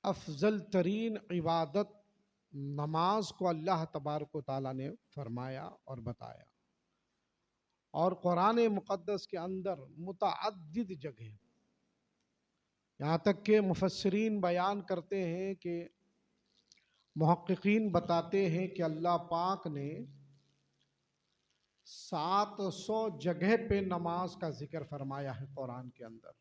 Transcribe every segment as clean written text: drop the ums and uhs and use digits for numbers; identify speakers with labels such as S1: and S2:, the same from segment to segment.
S1: अफजल तरीन इबादत नमाज को अल्लाह तबारक व तआला ने फरमाया और बताया। और कुरान मुक़द्दस के अंदर मुतअद्दिद जगह, यहाँ तक के मुफस्सिरीन बयान करते हैं कि मुहक्किकीन बताते हैं कि अल्लाह पाक ने 700 जगह पे नमाज का जिक्र फरमाया है कुरान के अंदर।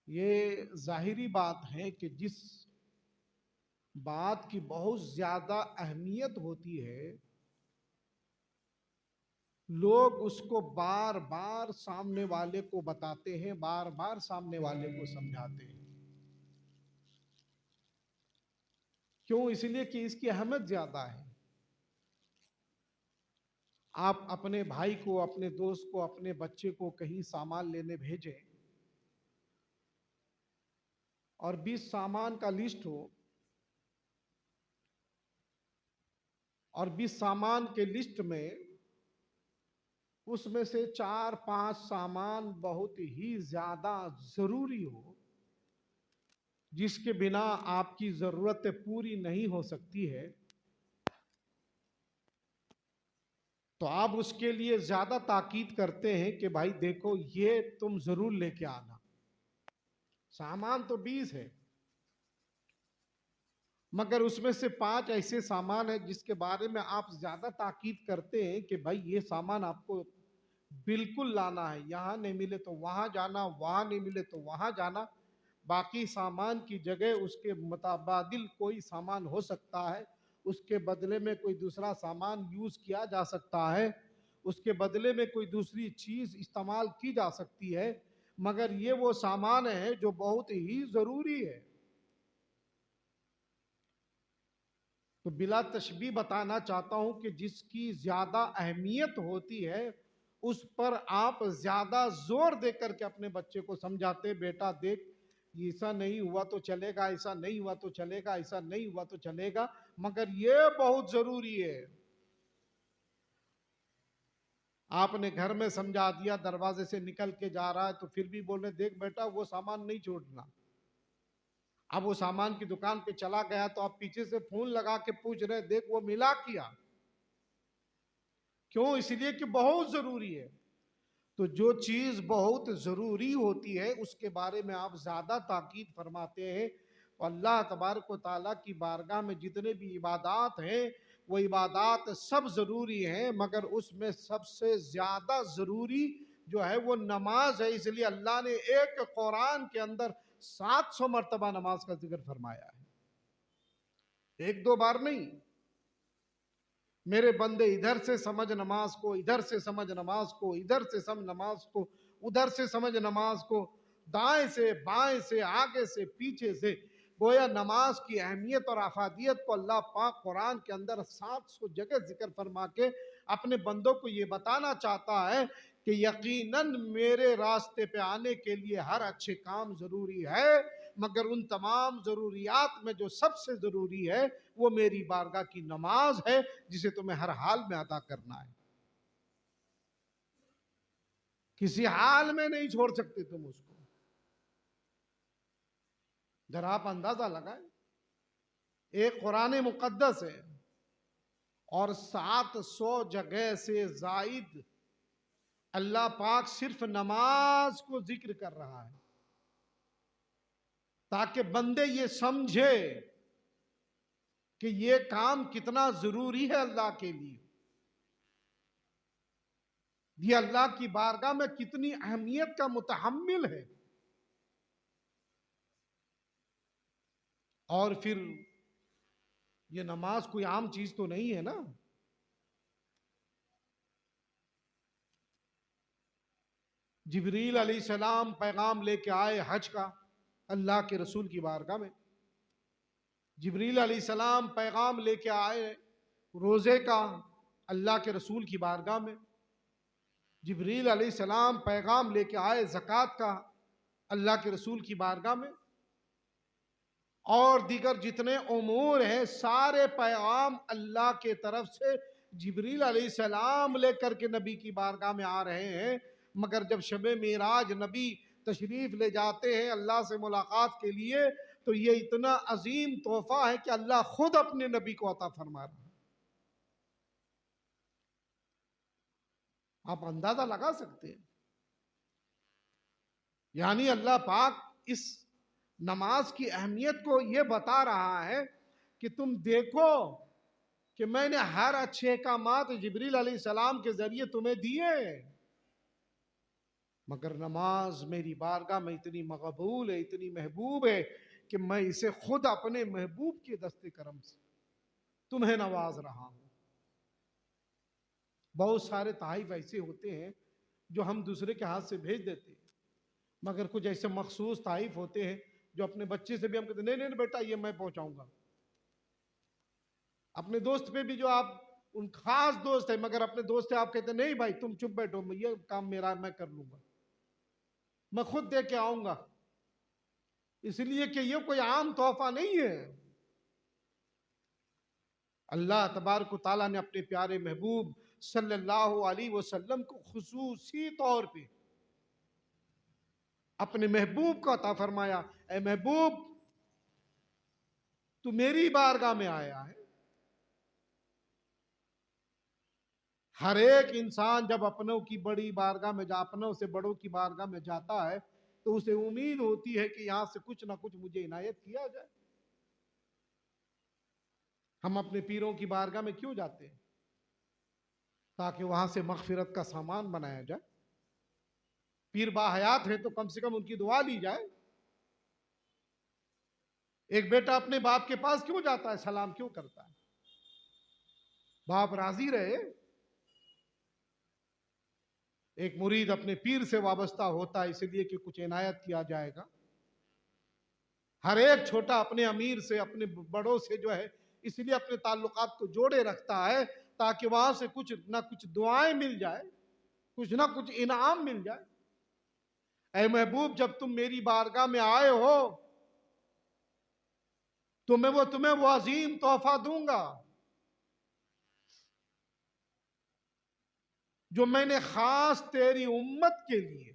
S1: ये जाहिरी बात है कि जिस बात की बहुत ज़्यादा अहमियत होती है, लोग उसको बार बार सामने वाले को बताते हैं, बार बार सामने वाले को समझाते हैं। क्यों? इसलिए कि इसकी अहमियत ज़्यादा है। आप अपने भाई को, अपने दोस्त को, अपने बच्चे को कहीं सामान लेने भेजें और 20 सामान का लिस्ट हो और 20 सामान के लिस्ट में उसमें से 4-5 सामान बहुत ही ज्यादा जरूरी हो, जिसके बिना आपकी जरूरत पूरी नहीं हो सकती है, तो आप उसके लिए ज्यादा ताकीद करते हैं कि भाई देखो ये तुम जरूर लेके आना। सामान तो 20 है, मगर उसमें से 5 ऐसे सामान है जिसके बारे में आप ज्यादा ताकीद करते हैं कि भाई ये सामान आपको बिल्कुल लाना है, यहाँ नहीं मिले तो वहाँ जाना, वहाँ नहीं मिले तो वहाँ जाना। बाकी सामान की जगह उसके मुताबिल कोई सामान हो सकता है, उसके बदले में कोई दूसरा सामान यूज किया जा सकता है, उसके बदले में कोई दूसरी चीज इस्तेमाल की जा सकती है, मगर ये वो सामान है जो बहुत ही जरूरी है। तो बिला तशबीह बताना चाहता हूं कि जिसकी ज्यादा अहमियत होती है उस पर आप ज्यादा जोर देकर के अपने बच्चे को समझाते, बेटा देख ऐसा नहीं हुआ तो चलेगा, ऐसा नहीं हुआ तो चलेगा, ऐसा नहीं हुआ तो चलेगा, मगर ये बहुत जरूरी है। आपने घर में समझा दिया, दरवाजे से निकल के जा रहा है तो फिर भी बोल रहे देख बेटा वो सामान नहीं छोड़ना। अब वो सामान की दुकान पे चला गया तो आप पीछे से फोन लगा के पूछ रहे देख वो मिला किया क्यों? इसलिए कि बहुत जरूरी है। तो जो चीज बहुत जरूरी होती है उसके बारे में आप ज्यादा ताकीद फरमाते हैं। तो अल्लाह तबारक व तआला की बारगाह में जितने भी इबादात हैं वो इबादात सब जरूरी हैं, मगर उसमें सबसे ज्यादा जरूरी जो है वो नमाज है। इसलिए अल्लाह ने एक कुरान के अंदर 700 मरतबा नमाज का जिक्र फरमाया है, एक दो बार नहीं। मेरे बंदे इधर से समझ नमाज को, इधर से समझ नमाज को, इधर से समझ नमाज को, उधर से समझ नमाज को, दाएं से बाएं से आगे से पीछे से। गोया नमाज की अहमियत और अफादियत को अल्लाह पाक कुरान के अंदर 700 जगह जिक्र फरमा के अपने बंदों को ये बताना चाहता है कि यकीनन मेरे रास्ते पे आने के लिए हर अच्छे काम जरूरी है, मगर उन तमाम जरूरियात में जो सबसे जरूरी है वो मेरी बारगाह की नमाज है, जिसे तुम्हें हर हाल में अदा करना है। किसी हाल में नहीं छोड़ सकते तुम उसको। जरा आप अंदाजा लगाएं, एक कुरान मुकद्दस है और 700 जगह से जायद अल्लाह पाक सिर्फ नमाज को जिक्र कर रहा है, ताकि बंदे ये समझे कि ये काम कितना जरूरी है अल्लाह के लिए, ये अल्लाह की बारगाह में कितनी अहमियत का मुतहम्मिल है। और फिर ये नमाज कोई आम चीज तो नहीं है ना। जिब्रील अलैहिस्सलाम पैगाम लेके आए हज का अल्लाह के रसूल की बारगाह में। जिब्रील अलैहिस्सलाम पैगाम लेके आए रोजे का अल्लाह के रसूल की बारगाह में। जिब्रील अलैहिस्सलाम पैगाम लेके आए ज़कात का अल्लाह के रसूल की बारगाह में। और दीगर जितने उमूर हैं सारे पैगाम अल्लाह के तरफ से जिब्रील अलैहिस्सलाम लेकर के नबी की बारगाह में आ रहे हैं। मगर जब शब मेराज नबी तशरीफ ले जाते हैं अल्लाह से मुलाकात के लिए, तो ये इतना अजीम तोहफा है कि अल्लाह खुद अपने नबी को अता फरमा रहा है। आप अंदाजा लगा सकते हैं, यानी अल्लाह पाक इस नमाज की अहमियत को यह बता रहा है कि तुम देखो कि मैंने हर अच्छे कामात जिब्रील अलैहिस्सलाम के जरिए तुम्हें दिए, मगर नमाज मेरी बारगाह में इतनी मकबूल है, इतनी महबूब है कि मैं इसे खुद अपने महबूब के दस्ते करम से तुम्हें नवाज रहा हूं। बहुत सारे तहफ़ ऐसे होते हैं जो हम दूसरे के हाथ से भेज देते हैं, मगर कुछ ऐसे मखसूस तहफ़ होते हैं जो अपने बच्चे से भी हम कहते नहीं नहीं बेटा ये मैं पहुंचाऊंगा। अपने दोस्त पे भी जो आप उन खास दोस्त है, मगर अपने दोस्त से आप कहते नहीं भाई तुम चुप बैठो, ये काम मेरा मैं कर लूंगा, मैं खुद दे के आऊंगा, इसलिए कि ये कोई आम तोहफा नहीं है। अल्लाह तबारक व तआला ने अपने प्यारे महबूब सल्लल्लाहु अलैहि वसल्लम को खुसूसी तौर पे अपने महबूब को अता फरमाया, ए महबूब तू मेरी बारगाह में आया है। हर एक इंसान जब अपनों की बड़ी बारगाह में अपनों से बड़ों की बारगाह में जाता है तो उसे उम्मीद होती है कि यहां से कुछ ना कुछ मुझे इनायत किया जाए। हम अपने पीरों की बारगाह में क्यों जाते हैं? ताकि वहां से मगफिरत का सामान बनाया जाए। पीर बाहयात है तो कम से कम उनकी दुआ ली जाए। एक बेटा अपने बाप के पास क्यों जाता है, सलाम क्यों करता है? बाप राजी रहे। एक मुरीद अपने पीर से वाबस्ता होता है इसलिए कि कुछ इनायत किया जाएगा। हर एक छोटा अपने अमीर से, अपने बड़ों से जो है इसलिए अपने ताल्लुकात को जोड़े रखता है ताकि वहां से कुछ ना कुछ दुआएं मिल जाए, कुछ ना कुछ इनाम मिल जाए। ऐ महबूब जब तुम मेरी बारगाह में आए हो तो मैं तुम्हें वो अजीम तोहफा दूंगा जो मैंने खास तेरी उम्मत के लिए,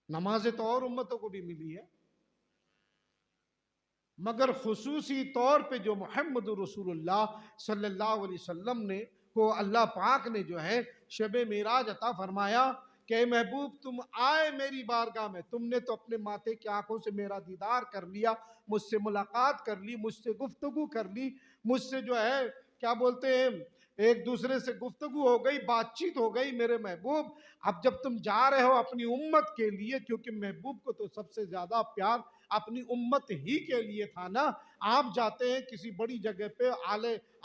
S1: नमाज़ें तो और उम्मतों को भी मिली है, मगर खुसूसी तौर पे जो मोहम्मद रसूलुल्लाह सल्लल्लाहु अलैहि वसल्लम ने को अल्लाह पाक ने जो है शबे मेराज अता फरमाया कि महबूब तुम आए मेरी बारगाह में, तुमने तो अपने माथे की आंखों से मेरा दीदार कर लिया, मुझसे मुलाकात कर ली, मुझसे गुफ्तगू कर ली, मुझसे जो है क्या बोलते हैं एक दूसरे से गुफ्तगू हो गई, बातचीत हो गई मेरे महबूब। अब जब तुम जा रहे हो अपनी उम्मत के लिए, क्योंकि महबूब को तो सबसे ज्यादा प्यार अपनी उम्मत ही के लिए था ना। आप जाते हैं किसी बड़ी जगह पे,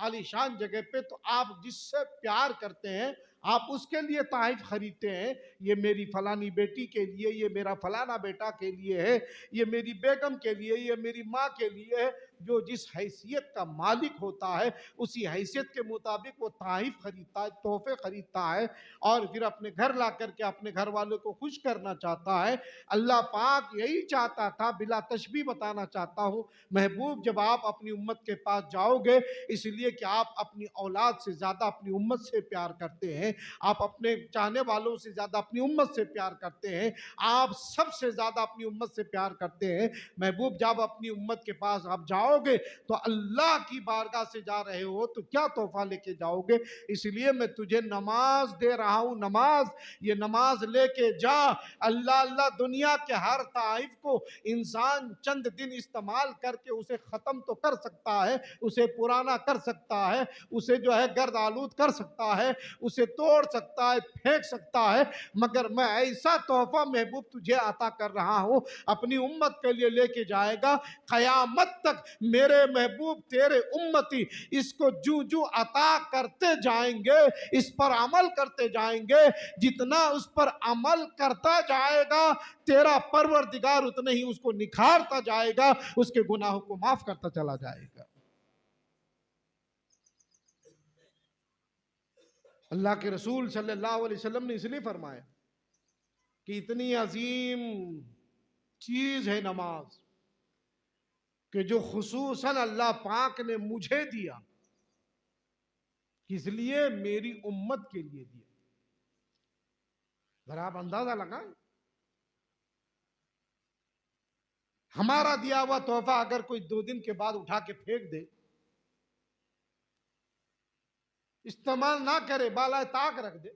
S1: आलीशान जगह पे, तो आप जिससे प्यार करते हैं आप उसके लिए तहफ़ खरीदते हैं। ये मेरी फलानी बेटी के लिए, ये मेरा फलाना बेटा के लिए है, ये मेरी बेगम के लिए, ये मेरी माँ के लिए है। जो जिस हैसियत का मालिक होता है उसी हैसियत के मुताबिक वो तहफ़ खरीदता है, तोहफे खरीदता है और फिर अपने घर ला करके अपने घर वालों को खुश करना चाहता है। अल्लाह पाक यही चाहता था, बिला तशबीह बताना चाहता हूँ महबूब जब आप अपनी उम्मत के पास जाओगे, इसलिए कि आप अपनी औलाद से ज़्यादा अपनी उम्मत से प्यार करते हैं, आप अपने चाहने वालों से ज़्यादा अपनी उम्मत से प्यार करते हैं, आप सबसे ज़्यादा अपनी उम्मत से प्यार करते हैं। महबूब जब अपनी उम्मत के पास आप जाओगे तो अल्लाह की बारगाह से जा रहे हो तो क्या तोहफा लेके जाओगे। इसलिए मैं तुझे नमाज दे रहा हूँ, नमाज, ये नमाज लेके जा। अल्लाह अल्लाह दुनिया के हर तहफ़ को इंसान चंद दिन इस्तेमाल करके उसे ख़त्म तो कर सकता है, उसे पुराना कर सकता है, उसे जो है गर्द आलूद कर सकता है, उसे तोड़ सकता है, फेंक सकता है, मगर मैं ऐसा तोहफा महबूब तुझे अता कर रहा हूँ, अपनी उम्मत के लिए लेके जाएगा। क़यामत तक मेरे महबूब तेरे उम्मती इसको जू जू अता करते जाएंगे, इस पर अमल करते जाएंगे। जितना उस पर अमल करता जाएगा तेरा परवरदिगार उतने ही उसको निखारता जाएगा, उसके गुनाहों को माफ करता चला जाएगा। अल्लाह के रसूल सल्लल्लाहु अलैहि वसल्लम ने इसलिए फरमाया कि इतनी अजीम चीज है नमाज कि जो खुसूसन अल्लाह पाक ने मुझे दिया, इसलिए मेरी उम्मत के लिए दिया। जरा आप अंदाजा लगाएं, हमारा दिया हुआ तोहफा अगर कोई 2 दिन के बाद उठा के फेंक दे, इस्तेमाल ना करे, बाला ताक रख दे,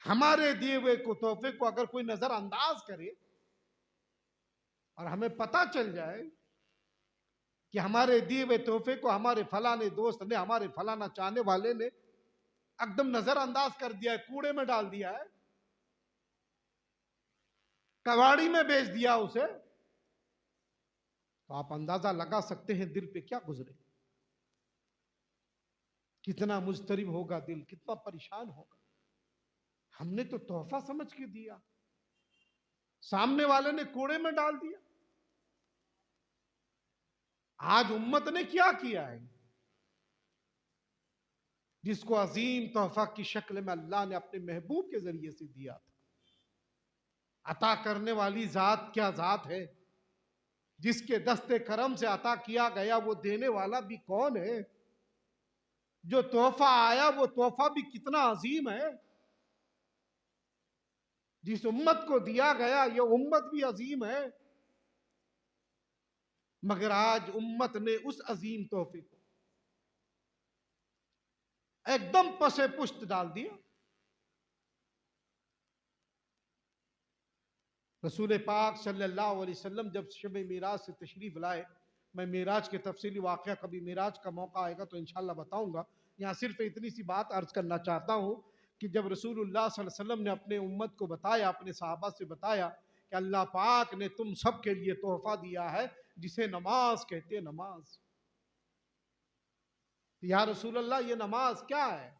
S1: हमारे दिए हुए को तोहफे को अगर कोई नजरअंदाज करे और हमें पता चल जाए कि हमारे दिए हुए तोहफे को हमारे फलाने दोस्त ने, हमारे फलाना चाहने वाले ने एकदम नजरअंदाज कर दिया है, कूड़े में डाल दिया है, कबाड़ी में बेच दिया उसे, तो आप अंदाजा लगा सकते हैं दिल पे क्या गुजरे, कितना मुस्तरिब होगा दिल, कितना परेशान होगा। हमने तो तोहफा समझ के दिया, सामने वाले ने कूड़े में डाल दिया। आज उम्मत ने क्या किया है, जिसको अजीम तोहफा की शक्ल में अल्लाह ने अपने महबूब के जरिए से दिया था। अता करने वाली जात क्या जात है, जिसके दस्ते करम से अता किया गया वो देने वाला भी कौन है। जो तोहफा आया वो तोहफा भी कितना अजीम है, जिस उम्मत को दिया गया ये उम्मत भी अजीम है, मगर आज उम्मत ने उस अजीम तोहफे को एकदम पसे पुष्ट डाल दिया। रसूल पाक सल्लल्लाहु अलैहि वसल्लम जब शब मिराज से तशरीफ लाए, मैं मिराज के तफसीली वाक़या कभी मिराज का मौका आएगा तो इंशाल्लाह बताऊंगा, यहाँ सिर्फ इतनी सी बात अर्ज करना चाहता हूँ कि जब रसूलुल्लाह सल्लल्लाहु अलैहि वसल्लम ने अपने उम्मत को बताया, अपने सहाबा से बताया कि अल्लाह पाक ने तुम सब के लिए तोहफा दिया है जिसे नमाज कहते, नमाज। या रसूलल्लाह ये नमाज क्या है।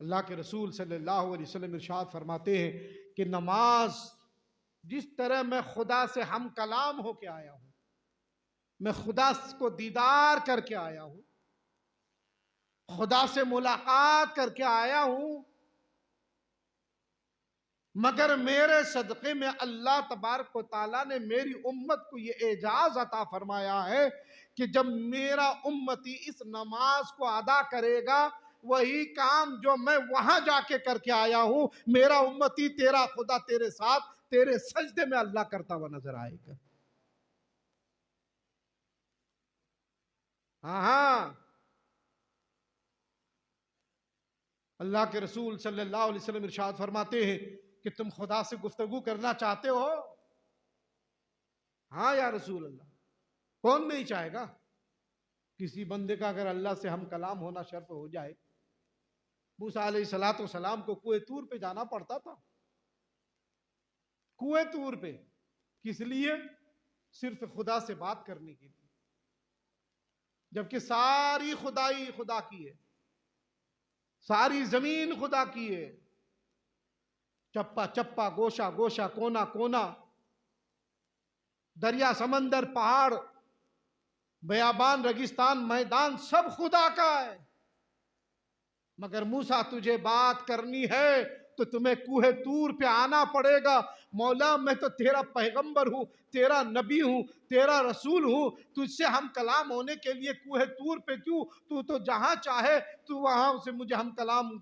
S1: अल्लाह के रसूल सल्लल्लाहु अलैहि वसल्लम इरशाद फरमाते हैं कि नमाज जिस तरह मैं खुदा से हम कलाम होके आया हूं, मैं खुदा को दीदार करके आया हूं, खुदा से मुलाकात करके आया हूं, मगर मेरे सदक़े में अल्लाह तबारक व तआला ने मेरी उम्मत को ये एजाज अता फरमाया है कि जब मेरा उम्मती इस नमाज को अदा करेगा, वही काम जो मैं वहां जाके करके आया हूं, मेरा उम्मती तेरा खुदा तेरे साथ तेरे सजदे में अल्लाह करता हुआ नजर आएगा। हाँ, अल्लाह के रसूल सल्लल्लाहु अलैहि वसल्लम इरशाद फरमाते हैं कि तुम खुदा से गुफ्तगू करना चाहते हो। हाँ या रसूल अल्लाह, कौन नहीं चाहेगा। किसी बंदे का अगर अल्लाह से हम कलाम होना शर्त हो जाए, मूसा अलैहिस्सलातु वस्सलाम को कुएं तूर पे जाना पड़ता था, कुएं तूर पे, किस लिए, सिर्फ खुदा से बात करने के लिए, जबकि सारी खुदाई खुदा की है, सारी जमीन खुदा की है, चप्पा चप्पा, गोशा गोशा, कोना कोना, दरिया समंदर, पहाड़ बयाबान, रेगिस्तान, मैदान, सब खुदा का है। मगर मूसा तुझे बात करनी है तो तुम्हें कुहे तूर पे आना पड़ेगा। मौला मैं तो तेरा पैगंबर हूँ, तेरा नबी हूँ, तेरा रसूल हूँ, तुझसे हम कलाम होने के लिए कुहे तूर पे क्यों, तू तो जहाँ चाहे तू वहाँ से मुझे हम कलाम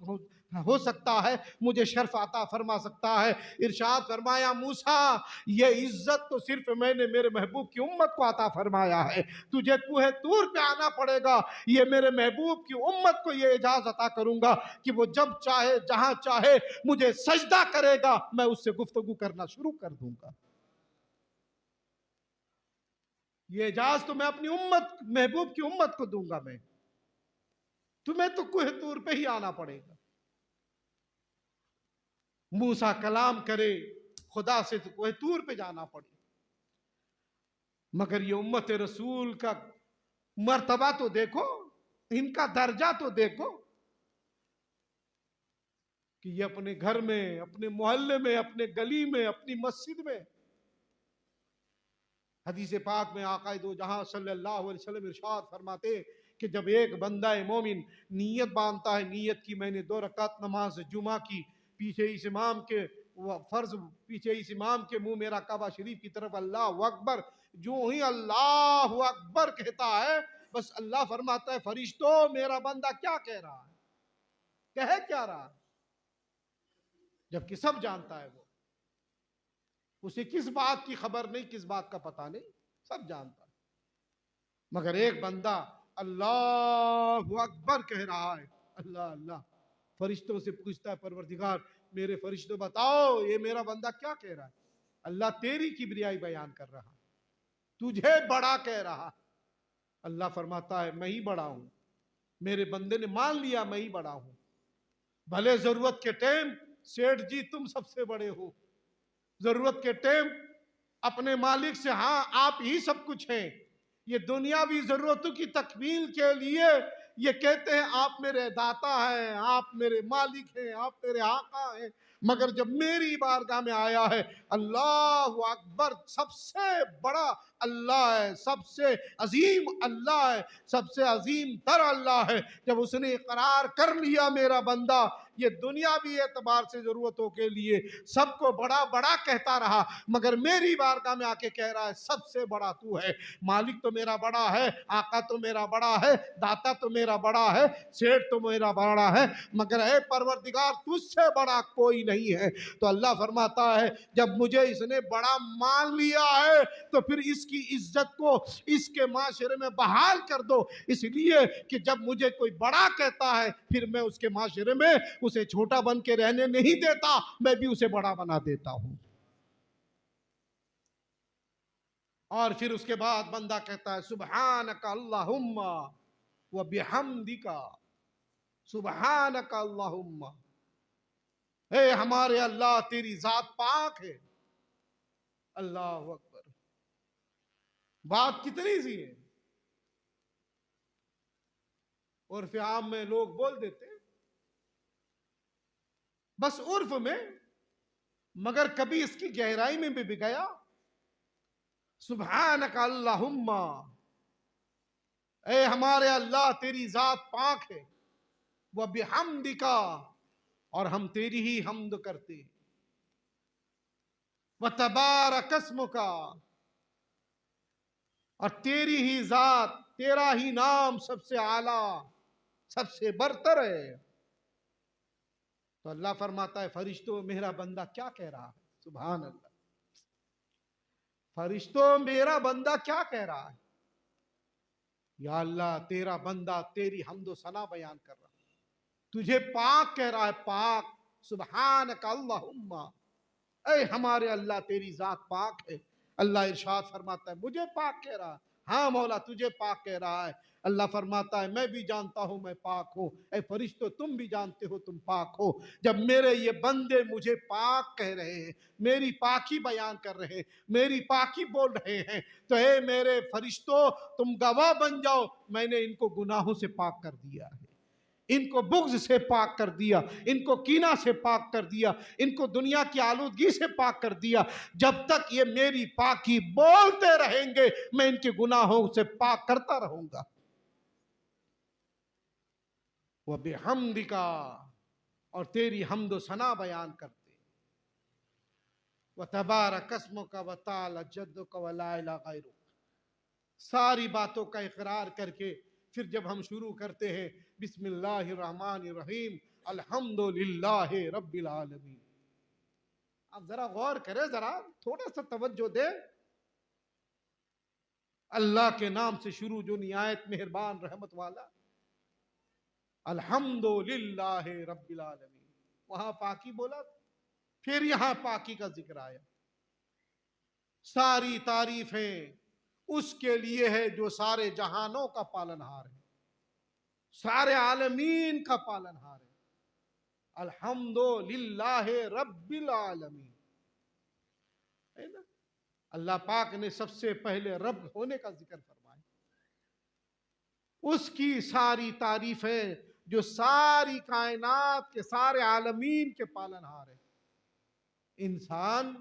S1: हो सकता है, मुझे शर्फ अता फरमा सकता है। इरशाद फरमाया मूसा ये इज्जत तो सिर्फ मैंने मेरे महबूब की उम्मत को अता फरमाया है, तुझे कुहे तूर पे आना पड़ेगा, ये मेरे महबूब की उम्मत को ये इजाजत अता करूंगा कि वो जब चाहे जहां चाहे मुझे सजदा करेगा, मैं उससे गुफ्तगू करना शुरू कर दूंगा। ये इजाजत तो मैं अपनी उम्मत, महबूब की उम्मत को दूंगा, मैं तुम्हें तो कुहे तूर पे ही आना पड़ेगा। मूसा कलाम करे खुदा से तो कोई तूर पे जाना पड़े, मगर ये उम्मत रसूल का मर्तबा तो देखो, इनका दर्जा तो देखो कि ये अपने घर में, अपने मोहल्ले में, अपने गली में, अपनी मस्जिद में, हदीस पाक में आका दो जहां सल्लल्लाहु अलैहि वसल्लम इरशाद फरमाते कि जब एक बंदा मोमिन नीयत बांधता है, नीयत की मैंने 2 रकात नमाज जुमा की, पीछे इस इमाम के फर्ज, पीछे इस इमाम के मुंह मेरा काबा शरीफ की तरफ अल्लाह अकबर, जो ही अल्लाह अकबर कहता है, बस अल्लाह फरमाता है फरिश्तों मेरा बंदा क्या कह रहा है, कह क्या रहा है, जबकि सब जानता है वो, उसे किस बात की खबर नहीं, किस बात का पता नहीं, सब जानता है। मगर एक बंदा अल्लाह अकबर कह रहा है, अल्लाह अल्लाह, फरिश्तों से पूछता है परवरदिगार मेरे फरिश्तों बताओ ये मेरा बंदा क्या कह रहा है। अल्लाह तेरी किबरियाई बयान कर रहा, तुझे बड़ा कह रहा। अल्लाह फरमाता है मैं ही बड़ा हूं, मेरे बंदे ने मान लिया मैं ही बड़ा हूं। भले जरूरत के टाइम सेठ जी तुम सबसे बड़े हो, जरूरत के टाइम अपने मालिक से हाँ आप ही सब कुछ हैं, ये दुनियावी जरूरतों की तकमील के लिए ये कहते हैं आप मेरे दाता हैं, आप मेरे मालिक हैं, आप मेरे आका हैं। मगर जब मेरी बारगाह में आया है अल्लाह अकबर, सबसे बड़ा अल्लाह है, सबसे अजीम अल्लाह है, सबसे अजीम तर अल्लाह है। जब उसने इकरार कर लिया मेरा बंदा ये दुनियावी एतबार से जरूरतों के लिए सबको बड़ा बड़ा कहता रहा, मगर मेरी बारगाह में आके कह रहा है सबसे बड़ा तू है, मालिक तो मेरा बड़ा है, आका तो मेरा बड़ा है, दाता तो मेरा बड़ा है, सेठ तो मेरा बड़ा है, मगर है परवरदिगार तुझसे बड़ा कोई नहीं है। तो अल्लाह फरमाता है जब मुझे इसने बड़ा मान लिया है तो फिर इसकी इज्जत को इसके माशरे में बहाल कर दो, इसलिए कि जब मुझे कोई बड़ा कहता है फिर मैं उसके माशरे में उसे छोटा बन के रहने नहीं देता, मैं भी उसे बड़ा बना देता हूं। और फिर उसके बाद बंदा कहता है सुब्हानका अल्लाहुम्मा व बिहम्दिका, सुब्हानका अल्लाहुम्मा, हे हमारे अल्लाह तेरी जात पाक है। अल्लाह अकबर, बात कितनी सी है, और फिर आम में लोग बोल देते बस उर्फ में, मगर कभी इसकी गहराई में भी गया। सुब्हानका अल्लाहुम्मा, ए हमारे अल्लाह तेरी जात पाक है, वह बिहम्दिका, और हम तेरी ही हमद करते, वह तबारक अस्मुका, और तेरी ही जात तेरा ही नाम सबसे आला सबसे बरतर है। तो अल्लाह फरमाता है फरिश्तों मेरा बंदा क्या कह रहा है, सुभान अल्लाह, फरिश्तों मेरा बंदा क्या कह रहा है, या अल्लाह तेरा बंदा तेरी हम्दो सना बयान कर रहा है, तुझे पाक कह रहा है, पाक, सुभानका अल्लाहुम्मा, ऐ हमारे अल्लाह तेरी जात पाक है। अल्लाह इरशाद फरमाता है मुझे पाक कह रहा है, हाँ मौला तुझे पाक कह रहा है। अल्लाह फरमाता है मैं भी जानता हूं मैं पाक हूं, ऐ फरिश्तों तुम भी जानते हो तुम पाक हो। जब मेरे ये बंदे मुझे पाक कह रहे हैं, मेरी पाकी बयान कर रहे हैं, मेरी पाकी बोल रहे हैं, तो ऐ मेरे फरिश्तों तुम गवाह बन जाओ मैंने इनको गुनाहों से पाक कर दिया है, इनको बुग़्ज़ से पाक कर दिया, इनको कीना से पाक कर दिया, इनको दुनिया की आलूदगी से पाक कर दिया। जब तक ये मेरी पाकी बोलते रहेंगे मैं इनके गुनाहों से पाक करता रहूंगा। वह बिहम्दिका, और तेरी हम्दो सना बयान करते, वह तबारक अस्मुका व तआला जद्दुका व ला इलाहा गैरुक, सारी बातों का इकरार करके फिर जब हम शुरू करते हैं बिस्मिल्लाहिर्रहमानिर्रहीम अल्हम्दुलिल्लाहि रब्बिल आलमीन। आप जरा गौर करें, जरा थोड़ा सा तवज्जो दे, अल्लाह के नाम से शुरू जो निहायत मेहरबान रहमत वाला, अल्हम्दुलिल्लाहि रब्बिल आलमीन, वहां पाकी बोला, फिर यहां पाकी का जिक्र आया। सारी तारीफें उसके लिए है जो सारे जहानों का पालनहार है, सारे आलमीन का पालनहार है। अल्हम्दुलिल्लाहि रब्बिल आलमीन, है ना। अल्लाह पाक ने सबसे पहले रब होने का जिक्र फरमाया, उसकी सारी तारीफें जो सारी कायनात के सारे आलमीन के पालनहार है। इंसान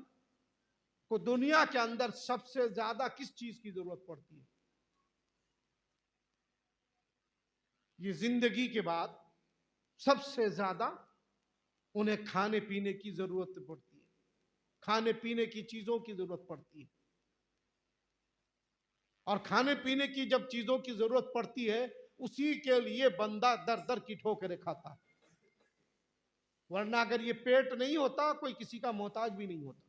S1: को दुनिया के अंदर सबसे ज्यादा किस चीज की जरूरत पड़ती है, ये जिंदगी के बाद सबसे ज्यादा उन्हें खाने पीने की जरूरत पड़ती है, खाने पीने की चीजों की जरूरत पड़ती है। और खाने पीने की जब चीजों की जरूरत पड़ती है उसी के लिए बंदा दर दर की ठोकरें खाता है। वरना अगर ये पेट नहीं होता कोई किसी का मोहताज भी नहीं होता।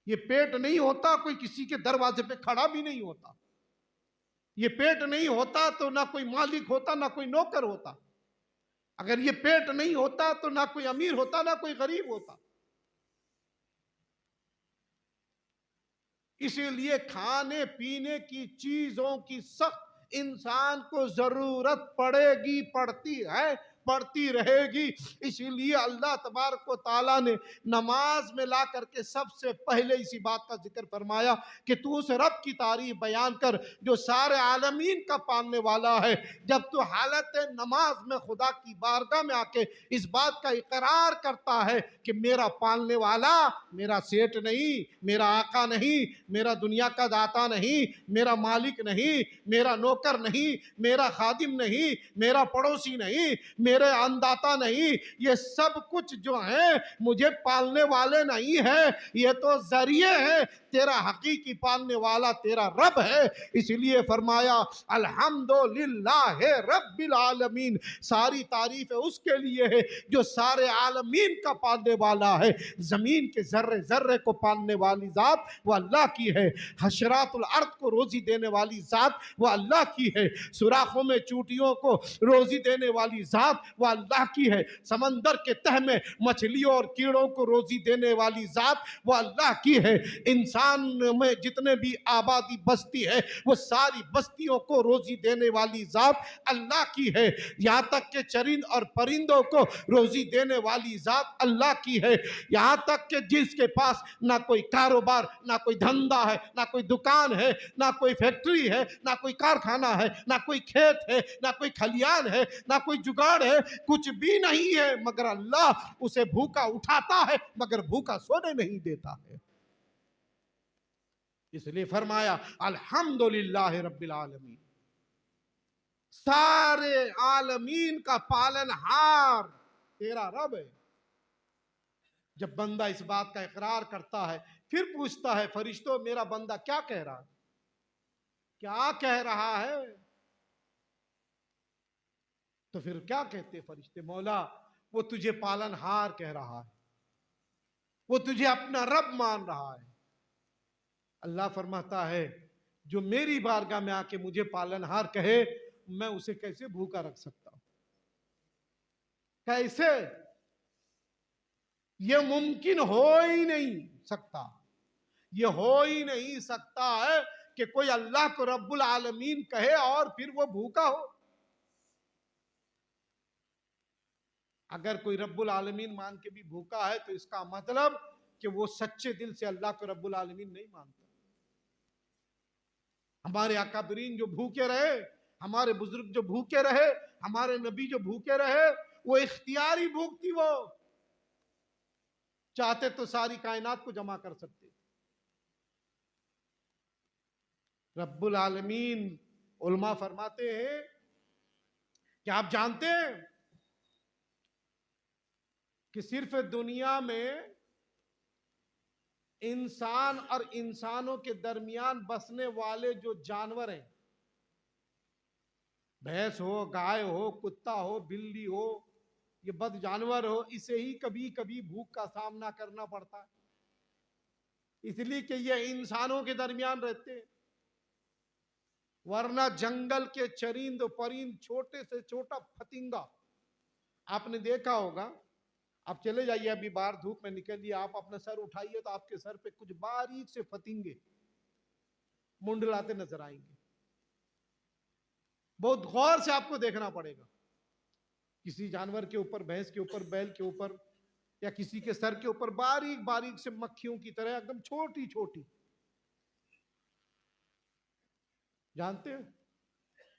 S1: ये पेट नहीं होता कोई किसी के दरवाजे पे खड़ा भी नहीं होता। ये पेट नहीं होता तो ना कोई मालिक होता ना कोई नौकर होता। अगर ये पेट नहीं होता तो ना कोई अमीर होता ना कोई गरीब होता। इसीलिए खाने पीने की चीजों की सख्त इंसान को जरूरत पड़ेगी, पड़ती है, पड़ती रहेगी। इसीलिए अल्लाह तबारक व तआला ने नमाज में ला करके सबसे पहले इसी बात का जिक्र फरमाया कि तू उस रब की तारीफ बयान कर जो सारे आलमीन का पालने वाला है। जब तू हालत नमाज में खुदा की बारगाह में आके इस बात का इकरार करता है कि मेरा पालने वाला मेरा सेठ नहीं, मेरा आका नहीं, मेरा दुनिया का दाता नहीं, मेरा मालिक नहीं, मेरा नौकर नहीं, मेरा खादिम नहीं, मेरा पड़ोसी नहीं, मेरे अन्नदाता नहीं, ये सब कुछ जो है मुझे पालने वाले नहीं है, ये तो जरिए है। तेरा हकीकी पालने वाला तेरा रब है। इसलिए फरमाया अल्हम्दुलिल्लाह रब्बिल आलमीन, सारी तारीफ है उसके लिए है जो सारे आलमीन का पालने वाला है। जमीन के जर्रे जर्रे को पालने वाली जात वो अल्लाह की है। हशरातुल अर्द को रोजी देने वाली जात वो अल्लाह की है। सुराखों में चूटियों को रोजी देने वाली जात वो अल्लाह की है। समंदर के तह में मछलियों और कीड़ों को रोजी देने वाली जात वो अल्लाह की है। इंसान में जितने भी आबादी बस्ती है वो सारी बस्तियों को रोजी देने वाली जात अल्लाह की है। यहाँ तक के चरिंद और परिंदों को रोजी देने वाली जात अल्लाह की है। यहाँ तक के जिसके पास ना कोई कारोबार, ना कोई धंधा है, ना कोई दुकान है, ना कोई फैक्ट्री है, ना कोई कारखाना है, ना कोई खेत है, ना कोई खलियान है, ना कोई जुगाड़ है, कुछ भी नहीं है, मगर अल्लाह उसे भूखा उठाता है मगर भूखा सोने नहीं देता है। इसलिए फरमाया अल्हम्दुलिल्लाह रब्बिल आलमीन, सारे आलमीन का पालनहार तेरा रब है। जब बंदा इस बात का इकरार करता है फिर पूछता है फरिश्तों मेरा बंदा क्या कह रहा है, क्या कह रहा है? तो फिर क्या कहते फरिश्ते, मौला वो तुझे पालनहार कह रहा है, वो तुझे अपना रब मान रहा है। अल्लाह फरमाता है जो मेरी बारगाह में आके मुझे पालनहार कहे मैं उसे कैसे भूखा रख सकता हूं? कैसे? यह मुमकिन हो ही नहीं सकता। यह हो ही नहीं सकता है कि कोई अल्लाह को रब्बुल आलमीन कहे और फिर वो भूखा हो। अगर कोई रब्बुल आलमीन मान के भी भूखा है तो इसका मतलब कि वो सच्चे दिल से अल्लाह को रब्बुल आलमीन नहीं मानता। हमारे अकाबरीन जो भूखे रहे, हमारे बुजुर्ग जो भूखे रहे, हमारे नबी जो भूखे रहे, वो इख्तियारी भूख थी। वो चाहते तो सारी कायनात को जमा कर सकते। रब्बुल आलमीन उलमा फरमाते हैं कि आप जानते हैं कि सिर्फ दुनिया में इंसान और इंसानों के दरमियान बसने वाले जो जानवर हैं, भैंस हो, गाय हो, कुत्ता हो, बिल्ली हो, ये बद जानवर हो, इसे ही कभी कभी भूख का सामना करना पड़ता है, इसलिए कि ये इंसानों के दरमियान रहते हैं। वरना जंगल के चरिंद परिंद, छोटे से छोटा फतिंगा आपने देखा होगा। आप चले जाइए अभी बाहर धूप में निकलिए, आप अपना सर उठाइए तो आपके सर पे कुछ बारीक से फतिंगे मुंडलाते नजर आएंगे। बहुत गौर से आपको देखना पड़ेगा। किसी जानवर के ऊपर, भैंस के ऊपर, बैल के ऊपर या किसी के सर के ऊपर बारीक बारीक से मक्खियों की तरह एकदम छोटी छोटी, जानते हैं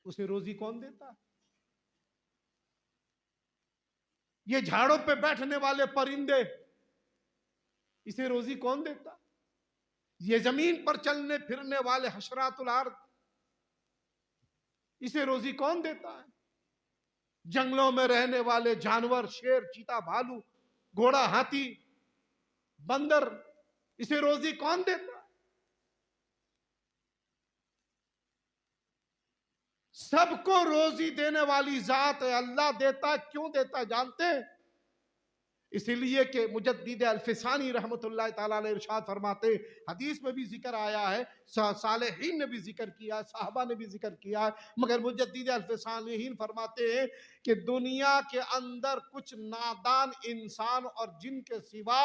S1: उसे रोजी कौन देता है? ये झाड़ों पे बैठने वाले परिंदे, इसे रोजी कौन देता? ये जमीन पर चलने फिरने वाले हशरातुल अर्द, इसे रोजी कौन देता है? जंगलों में रहने वाले जानवर, शेर, चीता, भालू, घोड़ा, हाथी, बंदर, इसे रोजी कौन देता है? सबको रोजी देने वाली जात है। अल्लाह देता है, क्यों देता है जानते हैं? इसीलिए कि मुजद्दिद अल-फिसानी रहमतुल्लाह ताला अलैह इरशाद फरमाते, हदीस में भी जिक्र आया है, सालेहीन ने भी जिक्र किया है, साहबा ने भी जिक्र किया है, मगर मुजद्दिद अल-फिसानी फरमाते हैं कि दुनिया के अंदर कुछ नादान इंसान और जिन के सिवा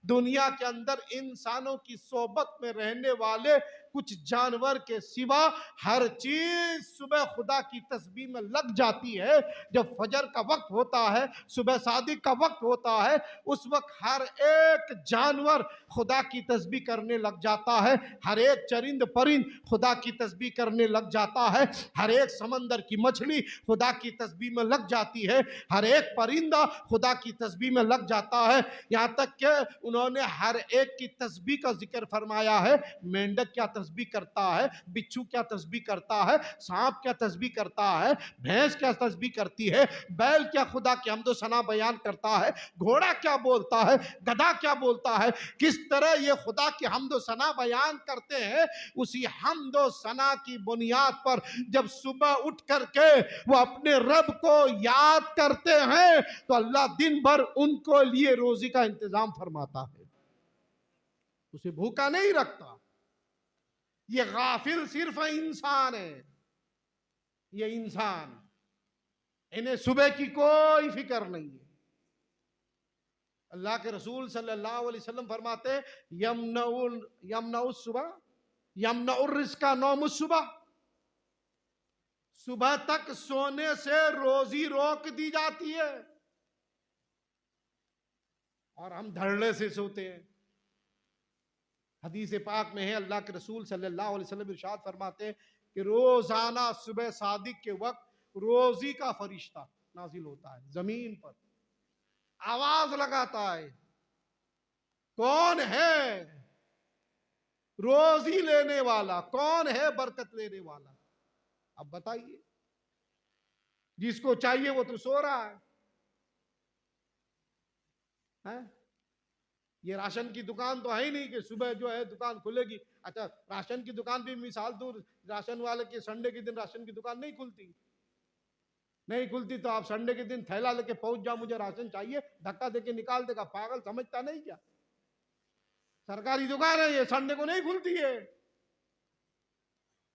S1: दुनिया के अंदर इंसानों की सोबत में रहने वाले कुछ जानवर के सिवा हर चीज सुबह खुदा की तस्बीह में लग जाती है। जब फजर का वक्त होता है, सुबह सादिक का वक्त होता है, उस वक्त हर एक जानवर खुदा की तस्बीह करने लग जाता है, हर एक चरिंद परिंद खुदा की तस्बीह करने लग जाता है, हर एक समंदर की मछली खुदा की तस्बीह में लग जाती है, हर एक परिंदा खुदा की तस्बीह में लग जाता है। यहाँ तक कि उन्होंने हर एक की तस्बीह का जिक्र फरमाया है। मेंढक क्या तस्बीह करता है, बिच्छू क्या तस्बीह करता है, सांप क्या तस्बीह करता है, भैंस क्या तस्बीह करती है, बैल क्या खुदा की हम्दो सना बयान करता है, घोड़ा क्या बोलता है, गधा क्या बोलता है। किस तरह ये खुदा की हम्दो सना बयान करते हैं, उसी हम्दो सना की बुनियाद पर जब सुबह उठ करके वो अपने रब को याद करते हैं तो अल्लाह दिन भर उनको लिए रोजी का इंतजाम फरमाता है, उसे भूखा नहीं रखता। ये गाफिल सिर्फ इंसान है, ये इंसान, इन्हें सुबह की कोई फिक्र नहीं है। अल्लाह के रसूल सल्लल्लाहु अलैहि वसल्लम फरमाते, यमनउल सुबह यमनउर रिज़्क़ा नौमुस सुबह, सुबह तक सोने से रोजी रोक दी जाती है और हम धड़ल्ले से सोते हैं। हदीस पाक में है, अल्लाह के रसूल सल्लल्लाहु अलैहि वसल्लम इरशाद फरमाते हैं कि रोजाना सुबह सादिक के वक्त रोजी का फरिश्ता नाजिल होता है जमीन पर, आवाज लगाता है, कौन है रोजी लेने वाला, कौन है बरकत लेने वाला। अब बताइए, जिसको चाहिए वो तो सो रहा है? ये राशन की दुकान तो है ही नहीं कि सुबह जो है दुकान खुलेगी। अच्छा, राशन की दुकान भी मिसाल दूं, राशन वाले के संडे के दिन राशन की दुकान नहीं खुलती, नहीं खुलती तो आप संडे के दिन थैला लेके पहुंच जाओ, मुझे राशन चाहिए, धक्का देके निकाल देगा, पागल समझता नहीं क्या? सरकारी दुकान है ये, संडे को नहीं खुलती है।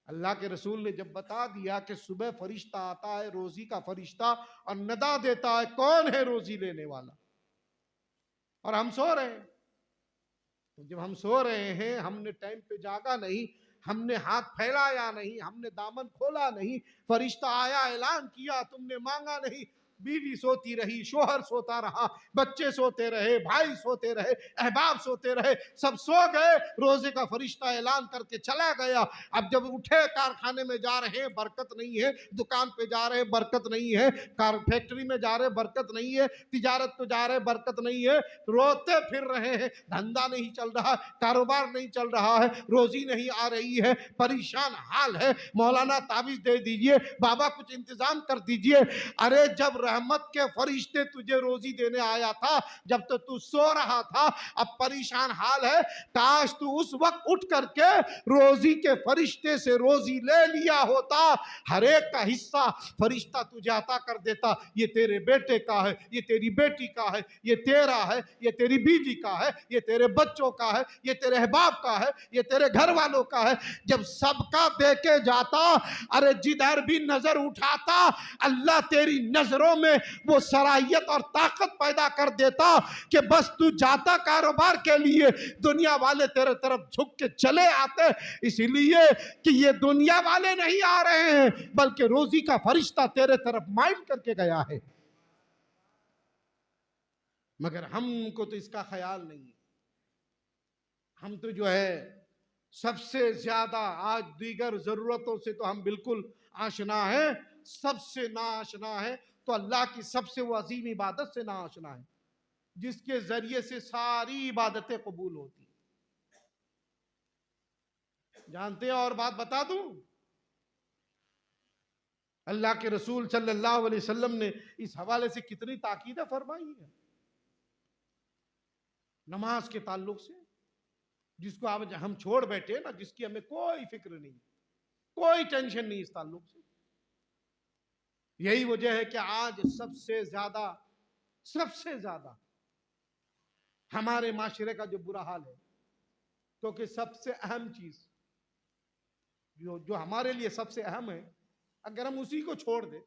S1: अल्लाह के रसूल ने जब बता दिया कि सुबह फरिश्ता आता है, रोजी का फरिश्ता, और नदा देता है कौन है रोजी लेने वाला, और हम सो रहे हैं। तो जब हम सो रहे हैं, हमने टाइम पे जागा नहीं, हमने हाथ फैलाया नहीं, हमने दामन खोला नहीं, फरिश्ता आया, ऐलान किया, तुमने मांगा नहीं, बीवी सोती रही, शोहर सोता रहा, बच्चे सोते रहे, भाई सोते रहे, अहबाब सोते रहे, सब सो गए, रोजे का फरिश्ता ऐलान करके चला गया। अब जब उठे, कारखाने में जा रहे हैं, बरकत नहीं है, दुकान पे जा रहे हैं, बरकत नहीं है, कार फैक्ट्री में जा रहे हैं, बरकत नहीं है, तिजारत पे जा रहे हैं, बरकत नहीं है, रोते फिर रहे हैं, धंधा नहीं चल रहा, कारोबार नहीं चल रहा है, रोजी नहीं आ रही है, परेशान हाल है। मौलाना ताबीज दे दीजिए, बाबा कुछ इंतजाम कर दीजिए। अरे जब रहमत के फरिश्ते तुझे रोजी देने आया था, जब तो तू सो रहा था, अब परेशान हाल है। काश तू उस वक्त उठ करके रोजी के फरिश्ते से रोजी ले लिया होता, हर एक का हिस्सा फरिश्ता तुझे अता कर देता। ये तेरे बेटे का है, ये तेरी बेटी का है, ये तेरा है, ये तेरी बीवी का है, ये तेरे बच्चों का है, ये तेरे अहबाब का है, ये तेरे घर वालों का है। जब सबका देके जाता, अरे जिधर भी नजर उठाता, अल्लाह तेरी नजरों में वो सराहियत और ताकत पैदा कर देता कि बस तू जाता कारोबार के लिए, दुनिया वाले तेरे तरफ झुक के चले आते। इसीलिए कि ये दुनिया वाले नहीं आ रहे हैं, बल्कि रोजी का फरिश्ता तेरे तरफ माइल करके गया है। मगर हमको तो इसका ख्याल नहीं है। हम तो जो है सबसे ज्यादा आज दीगर जरूरतों से तो हम बिल्कुल आशना है, सबसे ना आशना है तो अल्लाह की सबसे वो अजीम इबादत से ना आशना है, जिसके जरिए से सारी इबादतें कबूल होती। जानते हैं, और बात बता दूं, अल्लाह के रसूल सल्लल्लाहु अलैहि वसल्लम ने इस हवाले से कितनी ताकीद फरमाई है नमाज के ताल्लुक से, जिसको आप हम छोड़ बैठे ना, जिसकी हमें कोई फिक्र नहीं, कोई टेंशन नहीं इस ताल्लुक से। यही वजह है कि आज सबसे ज्यादा हमारे माशरे का जो बुरा हाल है, क्योंकि सबसे अहम चीज जो हमारे लिए सबसे अहम है, अगर हम उसी को छोड़ दें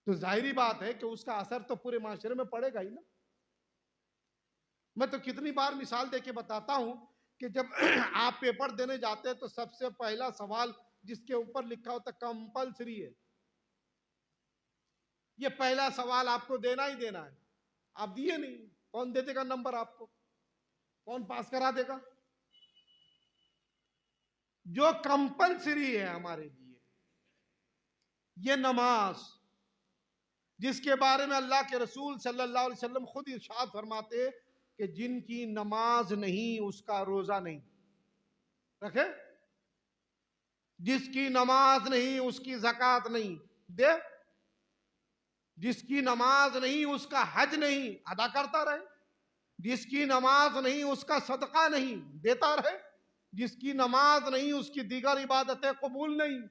S1: तो जाहिरी बात है कि उसका असर तो पूरे माशरे में पड़ेगा ही ना। मैं तो कितनी बार मिसाल देके बताता हूं कि जब आप पेपर देने जाते हैं तो सबसे पहला सवाल जिसके ऊपर लिखा होता है कंपलसरी है, ये पहला सवाल आपको देना ही देना है। आप दिए नहीं, कौन दे देगा नंबर आपको, कौन पास करा देगा? जो कंपलसरी है हमारे लिए, ये नमाज, जिसके बारे में अल्लाह के रसूल सल्लल्लाहु अलैहि वसल्लम खुद इरशाद फरमाते कि जिनकी नमाज नहीं उसका रोजा नहीं। रखे, जिसकी नमाज नहीं उसकी ज़कात नहीं दे, जिसकी नमाज नहीं उसका हज नहीं अदा करता रहे, जिसकी नमाज नहीं उसका सदका नहीं देता रहे, जिसकी नमाज नहीं उसकी दीगर इबादतें कबूल नहीं।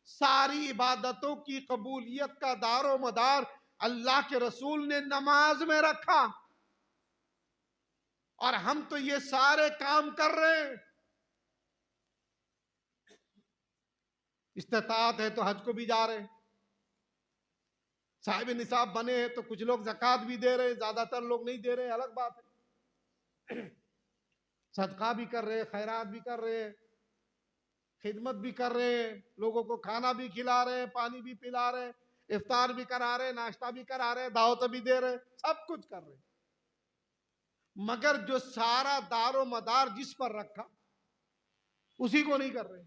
S1: सारी इबादतों की कबूलियत का दारो मदार अल्लाह के रसूल ने नमाज में रखा, और हम तो ये सारे काम कर रहे हैं। इस्तिताअत है तो हज को भी जा रहे हैं, साहिब निसाब बने हैं तो कुछ लोग ज़कात भी दे रहे हैं, ज्यादातर लोग नहीं दे रहे हैं, अलग बात है। सदका भी कर रहे हैं, खैरात भी कर रहे हैं, खिदमत भी कर रहे हैं, लोगों को खाना भी खिला रहे हैं, पानी भी पिला रहे हैं, इफ्तार भी करा रहे हैं, नाश्ता भी करा रहे हैं, दावत भी दे रहे हैं, सब कुछ कर रहे हैं। मगर जो सारा दारो मदार जिस पर रखा उसी को नहीं कर रहे।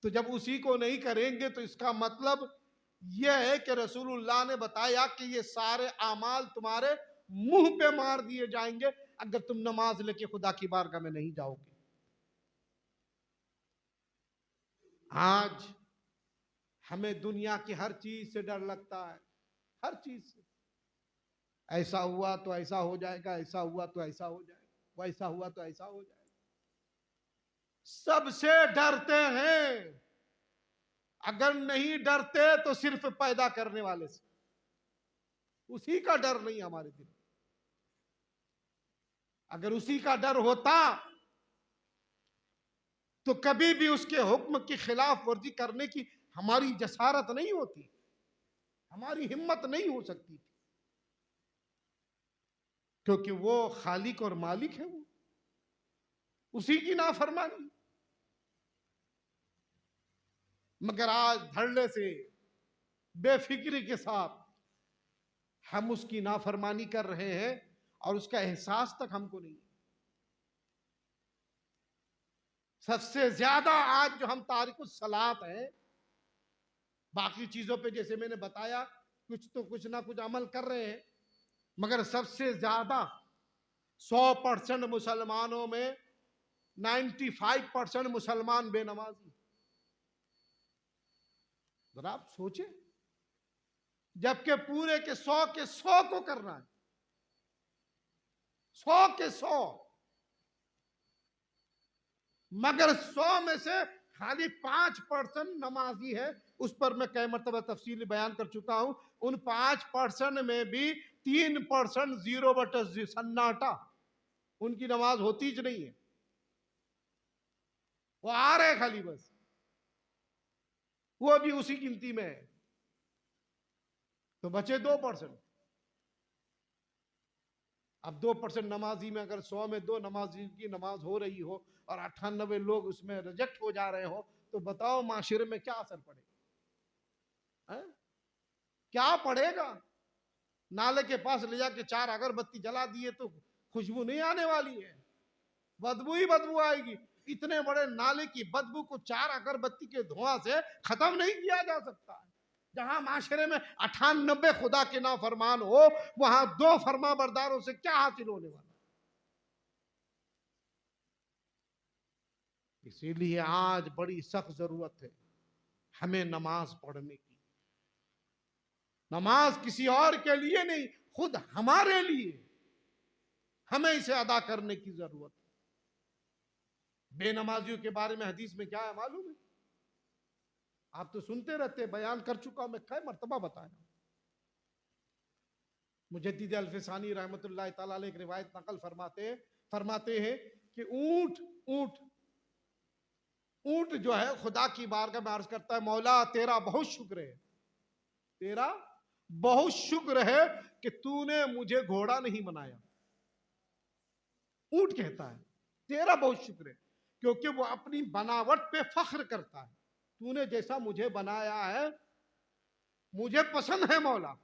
S1: तो जब उसी को नहीं करेंगे तो इसका मतलब यह है कि रसूलुल्लाह ने बताया कि ये सारे आमाल तुम्हारे मुंह पे मार दिए जाएंगे अगर तुम नमाज लेके खुदा की बारगाह में नहीं जाओगे। आज हमें दुनिया की हर चीज से डर लगता है, हर चीज से। ऐसा हुआ तो ऐसा हो जाएगा, ऐसा हुआ तो ऐसा हो जाएगा, वैसा हुआ तो ऐसा हो जाएगा, सबसे डरते हैं। अगर नहीं डरते तो सिर्फ पैदा करने वाले से, उसी का डर नहीं हमारे दिल। अगर उसी का डर होता तो कभी भी उसके हुक्म की खिलाफ वर्जी करने की हमारी जसारत नहीं होती, हमारी हिम्मत नहीं हो सकती, क्योंकि वो खालिक और मालिक है, वो उसी की नाफरमानी। मगर आज धड़ल्ले से बेफिक्री के साथ हम उसकी नाफरमानी कर रहे हैं और उसका एहसास तक हमको नहीं। सबसे ज्यादा आज जो हम तारिकुस सलात हैं, बाकी चीजों पे जैसे मैंने बताया कुछ ना कुछ अमल कर रहे हैं, मगर सबसे ज्यादा 100% मुसलमानों में 95% मुसलमान बेनमाजी। जरा आप सोचे, जबकि पूरे के 100 के 100 को करना है, 100 के 100, मगर 100 में से खाली 5% नमाजी है। उस पर मैं कई मरतबा तफसील बयान कर चुका हूं। उन 5% में भी 3% 0 सन्नाटा, उनकी नमाज होती ज नहीं है, वो आ रहे खाली बस, वो भी उसी गिनती में है। तो बचे 2%। अब 2% नमाजी में अगर 100 में 2 नमाजी की नमाज हो रही हो और 98 लोग उसमें रिजेक्ट हो जा रहे हो, तो बताओ माशरे में क्या असर पड़ेगा? क्या पड़ेगा? नाले के पास ले जाके 4 अगरबत्ती जला दिए तो खुशबू नहीं आने वाली है, बदबू ही बदबू आएगी। इतने बड़े नाले की बदबू को 4 अगरबत्ती के धुआं से खत्म नहीं किया जा सकता। जहां माशरे में 98 खुदा के नाफरमान हो, वहां 2 फरमा बरदारों से क्या हासिल होने वाला? इसीलिए आज बड़ी सख्त जरूरत है हमें नमाज पढ़ने की। नमाज किसी और के लिए नहीं, खुद हमारे लिए हमें इसे अदा करने की जरूरत है। बेनमाजियों के बारे में हदीस में क्या है मालूम है? आप तो सुनते रहते, बयान कर चुका हूं मैं, कई मर्तबा बताया। मुजद्दिद अल-फिसानी रहमतुल्लाह तआला अलैह एक रिवायत नकल फरमाते हैं कि ऊंट ऊंट ऊंट जो है खुदा की बारगाह में अर्ज करता है, मौला तेरा बहुत शुक्र है, तेरा बहुत शुक्र है कि तूने मुझे घोड़ा नहीं बनाया। ऊंट कहता है तेरा बहुत शुक्र है, क्योंकि वो अपनी बनावट पे फख्र करता है, तूने जैसा मुझे बनाया है मुझे पसंद है मौला।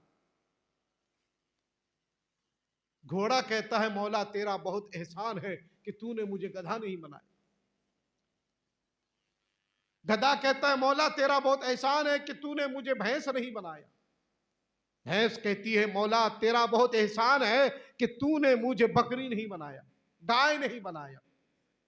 S1: घोड़ा कहता है मौला तेरा बहुत एहसान है कि तूने मुझे गधा नहीं बनाया। गधा कहता है मौला तेरा बहुत एहसान है कि तूने मुझे भैंस नहीं बनाया। भैंस कहती है मौला तेरा बहुत एहसान है कि तूने मुझे बकरी नहीं बनाया, गाय नहीं बनाया।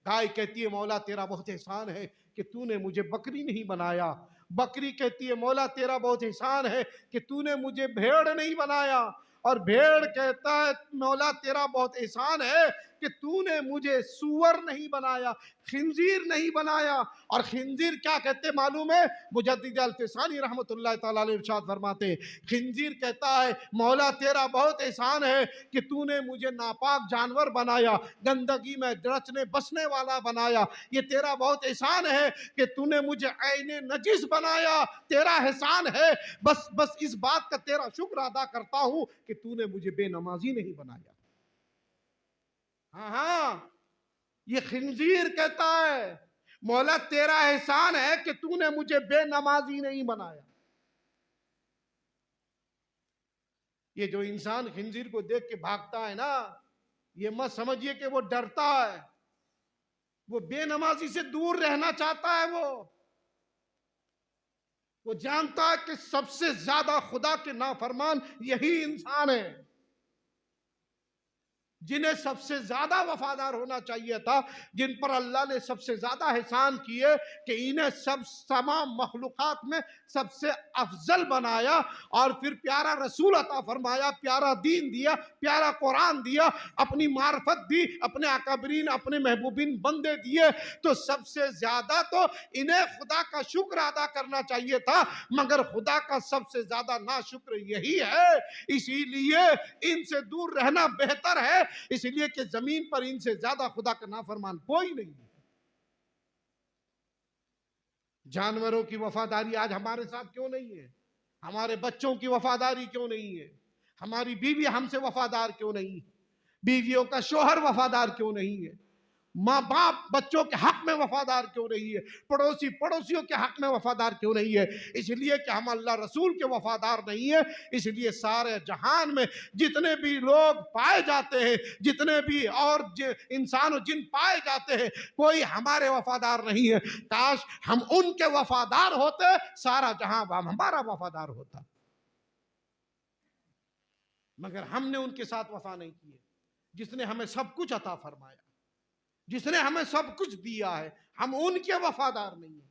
S1: गाय कहती है मौला तेरा बहुत एहसान है कि तूने मुझे बकरी नहीं बनाया। बकरी कहती है मौला तेरा बहुत एहसान है कि तूने मुझे भेड़ नहीं बनाया। और भेड़ कहता है मौला तेरा बहुत एहसान है कि तूने मुझे सूअर नहीं बनाया, खिंजीर नहीं बनाया। और खिंजीर क्या कहते मालूम है? मुजद्दिद अल-फिसानी रहमतुल्लाह तआला अलैह इरशाद फरमाते, खिंजीर कहता है मौला तेरा बहुत एहसान है कि तूने मुझे नापाक जानवर बनाया, गंदगी में रचने बसने वाला बनाया। ये तेरा बहुत एहसान है कि तूने मुझे ऐने नजिस बनाया, तेरा एहसान है। बस बस इस बात का तेरा शुक्र अदा करता हूं कि तूने मुझे बेनमाजी नहीं बनाया। हाँ हाँ, ये खिंजीर कहता है मौला तेरा एहसान है कि तूने मुझे बेनमाजी नहीं बनाया। ये जो इंसान खिंजीर को देख के भागता है ना, ये मत समझिए कि वो डरता है, वो बेनमाजी से दूर रहना चाहता है। वो जानता है कि सबसे ज्यादा खुदा के नाफरमान यही इंसान है, जिन्हें सबसे ज्यादा वफादार होना चाहिए था, जिन पर अल्लाह ने सबसे ज्यादा एहसान किए कि इन्हें सब तमाम मखलूकात में सबसे अफजल बनाया और फिर प्यारा रसूल अता फरमाया, प्यारा दीन दिया, प्यारा कुरान दिया, अपनी मार्फत दी, अपने अकाबरीन अपने महबूबीन बंदे दिए। तो सबसे ज्यादा तो इन्हें खुदा का शुक्र अदा करना चाहिए था, मगर खुदा का सबसे ज्यादा नाशुक्र यही है। इसीलिए इनसे दूर रहना बेहतर है, इसलिए कि जमीन पर इनसे ज्यादा खुदा का नाफरमान कोई नहीं है। जानवरों की वफादारी आज हमारे साथ क्यों नहीं है? हमारे बच्चों की वफादारी क्यों नहीं है? हमारी बीवी हमसे वफादार क्यों नहीं है? बीवियों का शोहर वफादार क्यों नहीं है? माँ बाप बच्चों के हक में वफादार क्यों नहीं है? पड़ोसी पड़ोसियों के हक में वफादार क्यों नहीं है? इसलिए कि हम अल्लाह रसूल के वफादार नहीं है। इसलिए सारे जहान में जितने भी लोग पाए जाते हैं, जितने भी और इंसान और जिन पाए जाते हैं, कोई हमारे वफादार नहीं है। काश हम उनके वफादार होते, सारा जहां हमारा वफादार होता, मगर हमने उनके साथ वफा नहीं किए। जिसने हमें सब कुछ अता फरमाया, जिसने हमें सब कुछ दिया है, हम उनके वफादार नहीं है।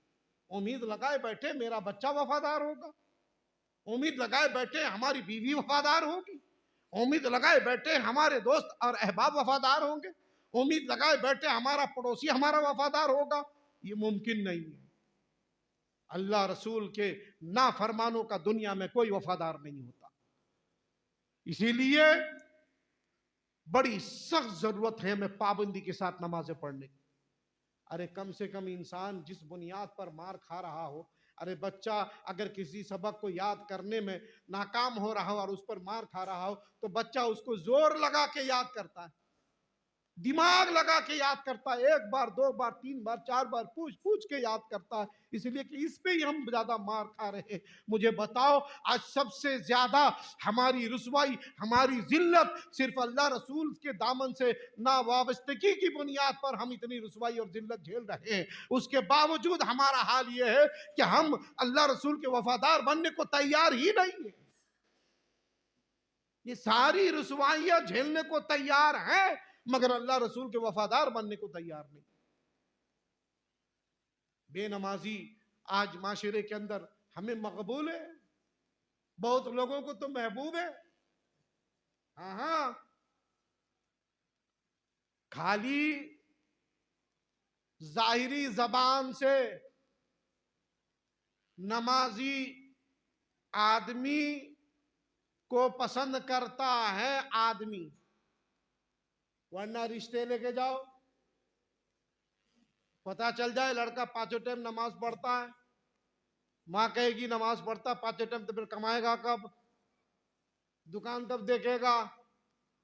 S1: उम्मीद लगाए बैठे मेरा बच्चा वफादार होगा, उम्मीद लगाए बैठे हमारी बीवी वफादार होगी, उम्मीद लगाए बैठे हमारे दोस्त और अहबाब वफादार होंगे, उम्मीद लगाए बैठे हमारा पड़ोसी हमारा वफादार होगा। ये मुमकिन नहीं है। अल्लाह रसूल के नाफरमानों का दुनिया में कोई वफादार नहीं होता। इसीलिए बड़ी सख्त जरूरत है हमें पाबंदी के साथ नमाजें पढ़ने की। अरे कम से कम इंसान जिस बुनियाद पर मार खा रहा हो, अरे बच्चा अगर किसी सबक को याद करने में नाकाम हो रहा हो और उस पर मार खा रहा हो, तो बच्चा उसको जोर लगा के याद करता है, दिमाग लगा के याद करता है, एक बार दो बार तीन बार चार बार पूछ पूछ के याद करता है। इसलिए कि इस पे ही हम ज्यादा मार खा रहे हैं। मुझे बताओ, आज सबसे ज्यादा हमारी रुसवाई, हमारी जिल्लत सिर्फ अल्लाह रसूल के दामन से ना वाबस्तगी की बुनियाद पर हम इतनी रुसवाई और जिल्लत झेल रहे हैं। उसके बावजूद हमारा हाल यह है कि हम अल्लाह रसूल के वफादार बनने को तैयार ही नहीं है। ये सारी रुसवाइयां झेलने को तैयार हैं, मगर अल्लाह रसूल के वफादार बनने को तैयार नहीं। बेनमाजी आज माशरे के अंदर हमें मकबूल है, बहुत लोगों को तो महबूब है। हाँ हाँ, खाली जाहिरी जबान से नमाजी आदमी को पसंद करता है आदमी, वरना रिश्ते लेके जाओ, पता चल जाए लड़का पांचों टाइम नमाज पढ़ता है, माँ कहेगी नमाज पढ़ता पांचों टाइम, तो फिर कमाएगा कब, दुकान कब देखेगा।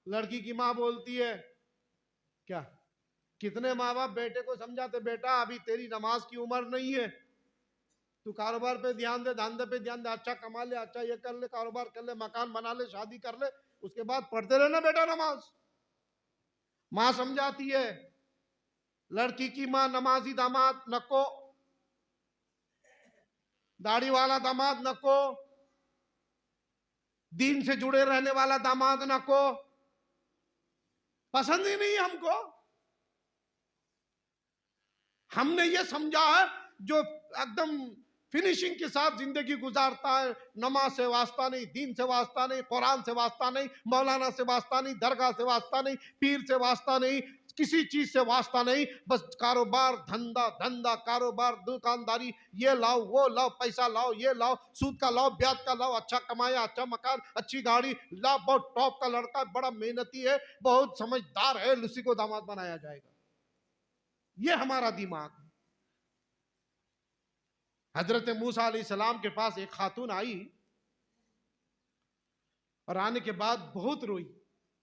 S1: लड़की की माँ बोलती है क्या, कितने माँ बाप बेटे को समझाते, बेटा अभी तेरी नमाज की उम्र नहीं है, तू कारोबार पे ध्यान दे, धंधे पे ध्यान दे, अच्छा कमा ले, अच्छा ये कर ले, कारोबार कर ले, मकान बना ले, शादी कर ले, उसके बाद पढ़ते रहना बेटा नमाज। माँ समझाती है। लड़की की माँ नमाजी दामाद नको, दाढ़ी वाला दामाद नको, दीन से जुड़े रहने वाला दामाद नको, पसंद ही नहीं हमको। हमने ये समझा है जो एकदम फिनिशिंग के साथ जिंदगी गुजारता है, नमाज से वास्ता नहीं, दीन से वास्ता नहीं, कुरान से वास्ता नहीं, मौलाना से वास्ता नहीं, दरगाह से वास्ता नहीं, पीर से वास्ता नहीं, किसी चीज से वास्ता नहीं, बस कारोबार धंधा धंधा कारोबार दुकानदारी, ये लाओ वो लाओ, पैसा लाओ ये लाओ, सूद का लाओ ब्याज का लाओ, अच्छा कमाया, अच्छा मकान, अच्छी गाड़ी ला, बहुत टॉप का लड़का, बड़ा मेहनती है, बहुत समझदार है, उसी को दामाद बनाया जाएगा। ये हमारा दिमाग है। हजरत मूसा अलैहिस्सलाम के पास एक खातून आई और आने के बाद बहुत रोई,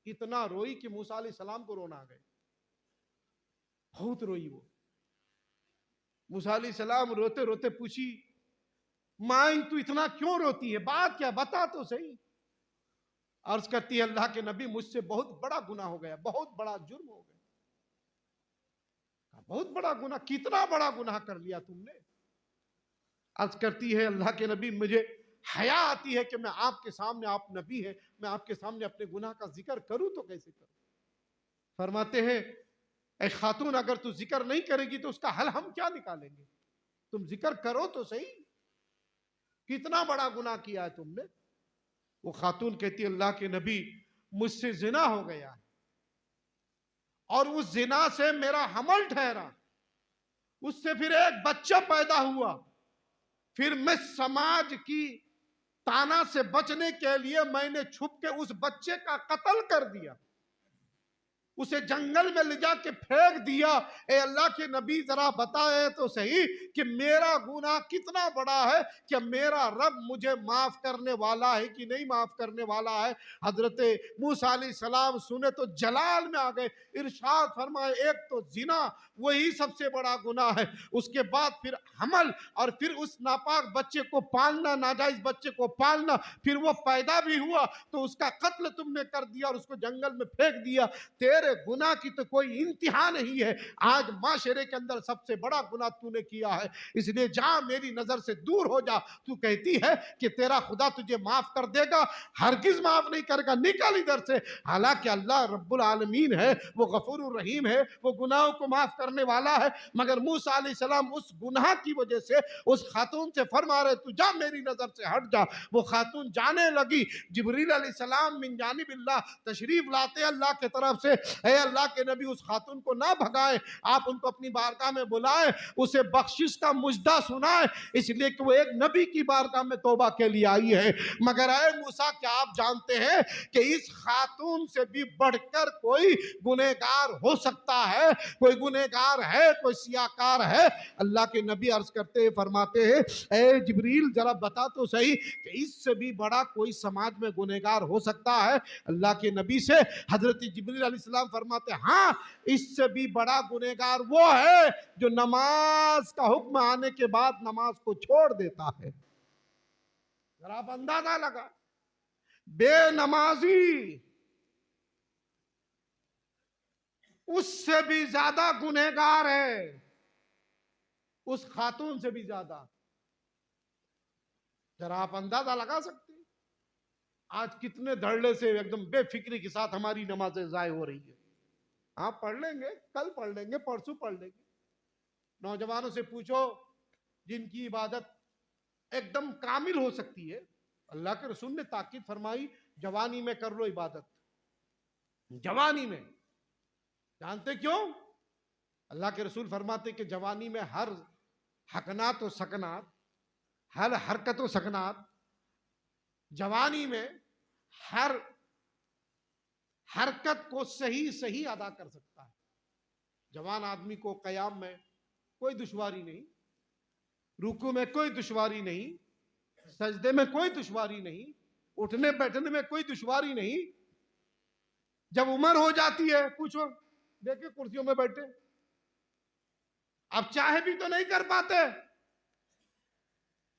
S1: इतना रोई कि मूसा अलैहिस्सलाम को रोना आ गया, बहुत रोई वो। मूसा अलैहिस्सलाम रोते रोते पूछी, मां तू इतना क्यों रोती है, बात क्या, बता तो सही। अर्ज करती है, अल्लाह के नबी मुझसे बहुत बड़ा गुनाह हो गया, बहुत बड़ा जुर्म हो गया। बहुत बड़ा गुनाह, कितना बड़ा गुनाह कर लिया तुमने। अर्ज करती है, अल्लाह के नबी मुझे हया आती है कि मैं आपके सामने, आप नबी है, मैं आपके सामने अपने गुनाह का जिक्र करूं तो कैसे करूं। फरमाते हैं, ए खातून अगर तू जिक्र नहीं करेगी तो उसका हल हम क्या निकालेंगे, तुम जिक्र करो तो सही, कितना बड़ा गुनाह किया है तुमने। वो खातून कहती है, अल्लाह के नबी मुझसे जिना हो गया है और उस जिना से मेरा हमल ठहरा, उससे फिर एक बच्चा पैदा हुआ, फिर मैं समाज की ताना से बचने के लिए मैंने छुप के उस बच्चे का कत्ल कर दिया, उसे जंगल में ले जाके फेंक दिया। ए अल्लाह के नबी जरा बताए तो सही कि मेरा गुनाह कितना बड़ा है, कि मेरा रब मुझे माफ करने वाला है कि नहीं माफ करने वाला है। हजरत मूसा अलैहिस्सलाम सुने तो जलाल में आ गए, इरशाद फरमाए, एक तो जिना वही सबसे बड़ा गुनाह है, उसके बाद फिर हमल, और फिर उस नापाक बच्चे को पालना, नाजायज बच्चे को पालना, फिर वो पैदा भी हुआ तो उसका कत्ल तुमने कर दिया और उसको जंगल में फेंक दिया। तेरे गुनाह की तो कोई इंतहा नहीं है, आज माशरे के अंदर सबसे बड़ा गुनाह तूने किया है, इसलिए जा मेरी नजर से दूर हो जा। तू कहती है कि तेरा खुदा तुझे माफ कर देगा, हरगिज माफ नहीं करेगा, निकल इधर से। हालांकि अल्लाह रब्बुल आलमीन है, वो गफूरुर रहीम है, वो गुनाहों को माफ करने वाला है, मगर मूसा अलैहिस्सलाम उस गुनाह की वजह से उस खातून से फरमा रहे, तू जा मेरी नजर से हट जा। वो खातून जाने लगी, जिब्रील अलैहिस्सलाम मिन जानिबिल्लाह तशरीफ लाते अल्लाह के तरफ से, है अल्लाह के नबी उस खातून को ना भगाएं, आप उनको अपनी बारगाह में बुलाएं, उसे बख्शिश का मुजदा सुनाएं, इसलिए कि वो एक नबी की बारगाह में तौबा के लिए आई है। मगर ऐ मूसा, क्या आप जानते हैं कि इस खातून से भी बढ़कर कोई गुनहगार हो सकता है, कोई गुनहगार है, कोई सियाकार है। अल्लाह के नबी अर्ज करते हैं, फरमाते हैं, ए जिब्रील जरा बता तो सही कि इससे भी बड़ा कोई समाज में गुनहगार हो सकता है। अल्लाह के नबी से हजरत जिब्रील अलैहिस्सलाम फरमाते, हाँ इससे भी बड़ा गुनहगार वो है जो नमाज का हुक्म आने के बाद नमाज को छोड़ देता है। जरा आप अंदाजा लगा, बेनमाजी उससे भी ज्यादा गुनहगार है, उस खातून से भी ज्यादा। जरा आप अंदाजा लगा सकते हैं आज कितने धड़ल्ले से एकदम बेफिक्री के साथ हमारी नमाजें जाय हो रही है। हाँ पढ़ लेंगे, कल पढ़ लेंगे, परसों पढ़ लेंगे। नौजवानों से पूछो जिनकी इबादत एकदम कामिल हो सकती है, अल्लाह के रसूल ने ताकीद फरमाई, जवानी में कर लो इबादत, जवानी में। जानते क्यों? अल्लाह के रसूल फरमाते कि जवानी में हर हकनात और सकनात, हर हरकत व सकनात, जवानी में हर हरकत को सही सही अदा कर सकता है। जवान आदमी को कयाम में कोई दुश्वारी नहीं, रुकू में कोई दुश्वारी नहीं, सजदे में कोई दुश्वारी नहीं, उठने बैठने में कोई दुश्वारी नहीं। जब उम्र हो जाती है, पूछो देखे कुर्सियों में बैठे, अब चाहे भी तो नहीं कर पाते,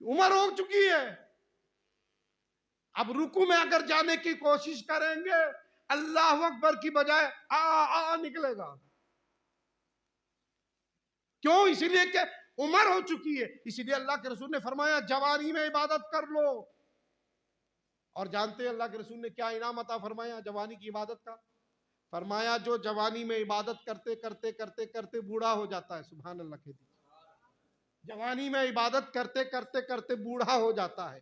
S1: उम्र हो चुकी है। अब रुकू में अगर जाने की कोशिश करेंगे, अल्लाह अकबर की बजाय आ निकलेगा। क्यों? इसीलिए कि उम्र हो चुकी है। इसीलिए अल्लाह के रसूल ने फरमाया जवानी में इबादत कर लो। और जानते हैं अल्लाह के रसूल ने क्या इनाम अता फरमाया जवानी की इबादत का? फरमाया जो जवानी में इबादत करते करते करते करते बूढ़ा हो जाता है, सुभान अल्लाह के दी, जवानी में इबादत करते करते करते बूढ़ा हो जाता है,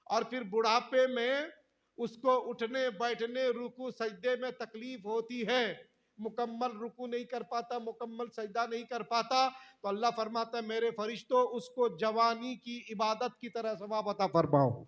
S1: और फिर बुढ़ापे में उसको उठने बैठने रुकू सजदे में तकलीफ होती है, मुकम्मल रुकू नहीं कर पाता, मुकम्मल सजदा नहीं कर पाता, तो अल्लाह फरमाता है मेरे फरिश्तों उसको जवानी की इबादत की तरह सवाब अता फरमाओ।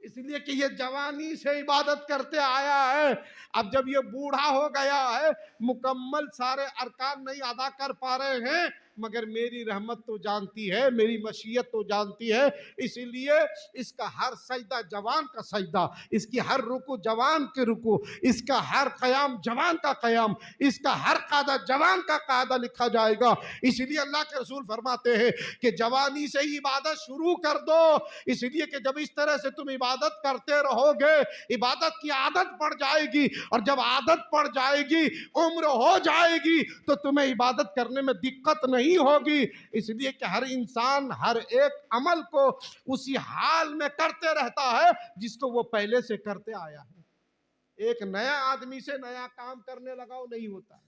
S1: इसलिए कि ये जवानी से इबादत करते आया है, अब जब ये बूढ़ा हो गया है, मुकम्मल सारे अरकान नहीं अदा कर पा रहे हैं, मगर मेरी रहमत तो जानती है, मेरी मशीयत तो जानती है, इसीलिए इसका हर सजदा जवान का सजदा, इसकी हर रुकू जवान के रुकू, इसका हर क़याम जवान का क़याम, इसका हर कादा जवान का कादा लिखा जाएगा। इसीलिए अल्लाह के रसूल फरमाते हैं कि जवानी से ही इबादत शुरू कर दो, इसलिए कि जब इस तरह से तुम इबादत करते रहोगे, इबादत की आदत पड़ जाएगी, और जब आदत पड़ जाएगी, उम्र हो जाएगी, तो तुम्हें इबादत करने में दिक्कत नहीं होगी। इसलिए कि हर इंसान हर एक अमल को उसी हाल में करते रहता है जिसको वो पहले से करते आया है। एक नया आदमी से नया काम करने लगाओ नहीं होता है।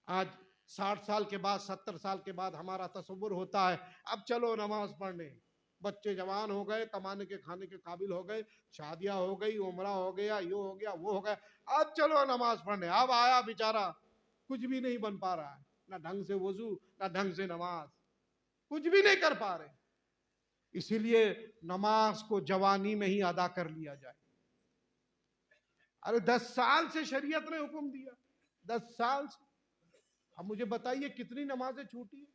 S1: आज 60 साल के बाद 70 साल के बाद हमारा तसव्वुर होता है अब चलो नमाज पढ़ने, बच्चे जवान हो गए, कमाने के खाने के काबिल हो गए, शादियां हो गई, उम्रा हो गया, यो हो गया, वो हो गया, अब चलो नमाज पढ़ने। अब आया बेचारा कुछ भी नहीं बन पा रहा है, ना ढंग से वजू, ना ढंग से नमाज, कुछ भी नहीं कर पा रहे। इसीलिए नमाज को जवानी में ही अदा कर लिया जाए। अरे 10 साल से शरीयत ने हुक्म दिया, 10 साल से। अब मुझे बताइए कितनी नमाजें छूटी है?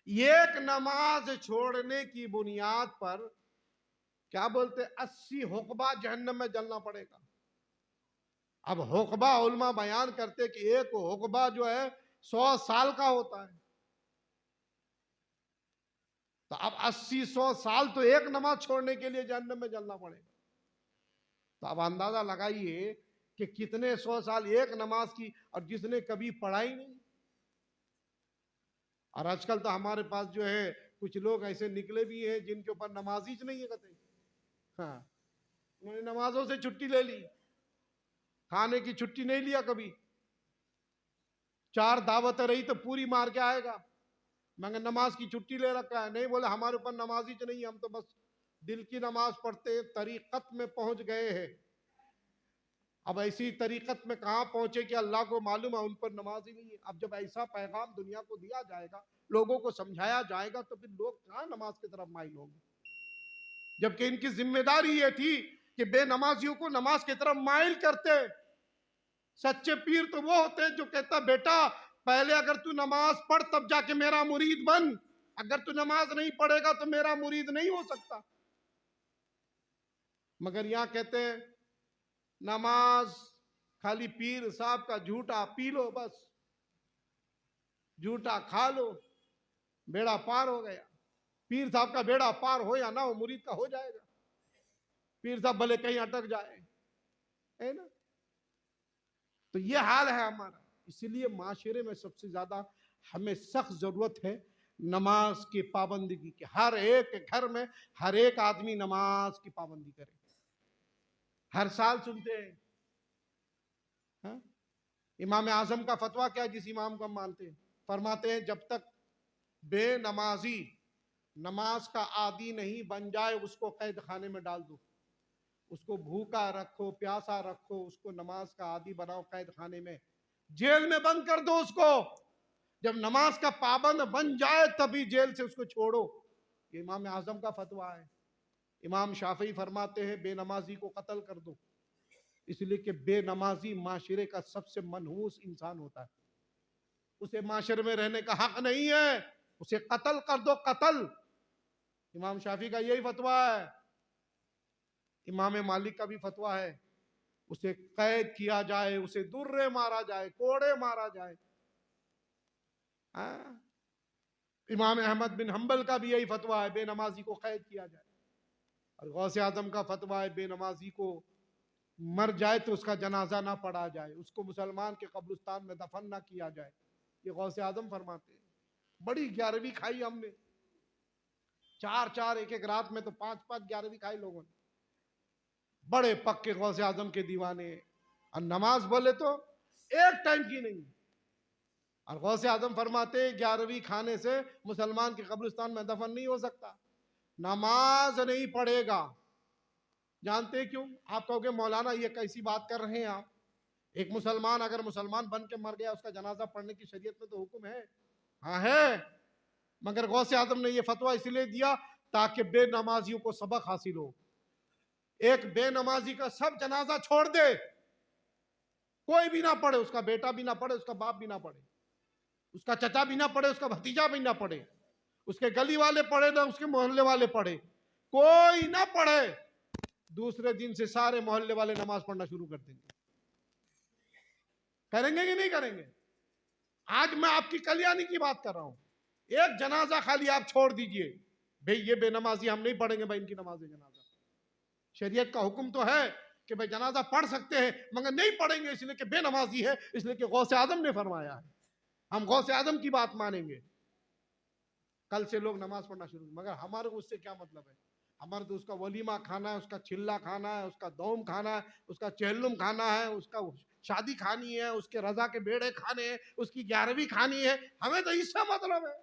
S1: एक नमाज छोड़ने की बुनियाद पर क्या बोलते 80 हुक्बा जहन्नम में जलना पड़ेगा। अब हुक्बा उलमा बयान करते कि एक हुक्बा जो है 100 साल का होता है, तो अब 80-100 साल तो एक नमाज छोड़ने के लिए जहन्नम में जलना पड़ेगा। तो अब अंदाजा लगाइए कि कितने 100 साल एक नमाज की, और जिसने कभी पढ़ाई नहीं। और आजकल तो हमारे पास जो है कुछ लोग ऐसे निकले भी हैं जिनके ऊपर नमाज ही नहीं है कहते। हाँ, उन्होंने नमाजों से छुट्टी ले ली, खाने की छुट्टी नहीं लिया कभी, 4 दावतें रही तो पूरी मार के आएगा, मगर नमाज की छुट्टी ले रखा है। नहीं, बोले हमारे ऊपर नमाज ही नहीं, हम तो बस दिल की नमाज पढ़ते तरीकत में पहुंच गए हैं। अब ऐसी तरीकत में कहां पहुंचे कि अल्लाह को मालूम है, उन पर नमाज ही नहीं है। अब जब ऐसा पैगाम दुनिया को दिया जाएगा, लोगों को समझाया जाएगा, तो फिर लोग कहां नमाज की तरफ माइल होंगे? जबकि इनकी जिम्मेदारी ये थी कि बेनमाजियों को नमाज की तरफ माइल करते। सच्चे पीर तो वो होते हैं जो कहता बेटा पहले अगर तू नमाज पढ़ तब जाके मेरा मुरीद बन, अगर तू नमाज नहीं पढ़ेगा तो मेरा मुरीद नहीं हो सकता। मगर यहां कहते हैं नमाज खाली पीर साहब का झूठा पी लो, बस झूठा खा लो, बेड़ा पार हो गया। पीर साहब का बेड़ा पार हो या ना हो, मुरीद का हो जाएगा। पीर साहब भले कहीं अटक जाए, है ना। तो ये हाल है हमारा। इसीलिए माशरे में सबसे ज्यादा हमें सख्त जरूरत है नमाज की पाबंदी की, कि हर एक घर में हर एक आदमी नमाज की पाबंदी करे। हर साल सुनते हैं, हाँ? इमाम आजम का फतवा क्या है जिस इमाम को हम मानते हैं? फरमाते हैं जब तक बेनमाजी नमाज का आदी नहीं बन जाए उसको कैद खाने में डाल दो, उसको भूखा रखो, प्यासा रखो, उसको नमाज का आदी बनाओ, कैद खाने में, जेल में बंद कर दो उसको। जब नमाज का पाबंद बन जाए तभी जेल से उसको छोड़ो। ये इमाम आजम का फतवा है। इमाम शाफी फरमाते हैं बेनमाजी को कत्ल कर दो, इसलिए कि बेनमाजी माशरे का सबसे मनहूस इंसान होता है, उसे माशरे में रहने का हक नहीं है, उसे कत्ल कर दो, कत्ल। इमाम शाफी का यही फतवा है। इमाम मालिक का भी फतवा है, उसे कैद किया जाए, उसे दुर्रे मारा जाए, कोड़े मारा जाए। इमाम अहमद बिन हंबल का भी यही फतवा है, बेनमाजी को कैद किया जाए। और गौसे आजम का फतवा है बेनमाजी को मर जाए तो उसका जनाजा ना पढ़ा जाए, उसको मुसलमान के कब्रिस्तान में दफन ना किया जाए। ये गौसे आजम फरमाते हैं। बड़ी 11वीं खाई हमने, 4-4 एक रात में तो 5-5 11वीं खाई लोगों ने। बड़े पक्के गौसे आजम के दीवाने। और नमाज बोले तो एक टाइम की नहीं। और गौसे आजम फरमाते 11वीं खाने से मुसलमान के कब्रिस्तान में दफन नहीं हो सकता, नमाज नहीं पढ़ेगा। जानते क्यों? आप कहोगे मौलाना ये कैसी बात कर रहे हैं आप, एक मुसलमान अगर मुसलमान बन के मर गया उसका जनाजा पढ़ने की शरीयत में तो हुक्म है। हाँ है, मगर गौसे आजम ने ये फतवा इसलिए दिया ताकि बेनमाजियों को सबक हासिल हो। एक बेनमाजी का सब जनाजा छोड़ दे, कोई भी ना पढ़े, उसका बेटा भी ना पढ़े, उसका बाप भी ना पढ़े, उसका चचा भी ना पढ़े, उसका भतीजा भी ना पढ़े, उसके गली वाले पढ़े ना उसके मोहल्ले वाले पढ़े, कोई ना पढ़े, दूसरे दिन से सारे मोहल्ले वाले नमाज पढ़ना शुरू कर देंगे। करेंगे कि नहीं करेंगे? आज मैं आपकी कल्याणी की बात कर रहा हूं। एक जनाजा खाली आप छोड़ दीजिए, भाई ये बेनमाजी हम नहीं पढ़ेंगे, भाई इनकी नमाज जनाजा। शरीयत का हुक्म तो है कि भाई जनाजा पढ़ सकते हैं, मगर नहीं पढ़ेंगे इसलिए कि बेनमाजी है, इसलिए कि गौसे आजम ने फरमाया है, हम गौसे आजम की बात मानेंगे। कल से लोग नमाज पढ़ना शुरू, मगर हमारे को उससे क्या मतलब है? हमारे तो उसका वलीमा खाना है, उसका चिल्ला खाना है, उसका दौम खाना है, उसका चहलुम खाना है, उसका शादी खानी है, उसके रजा के बेड़े खाने हैं, उसकी 11वीं खानी है। हमें तो इससे मतलब है,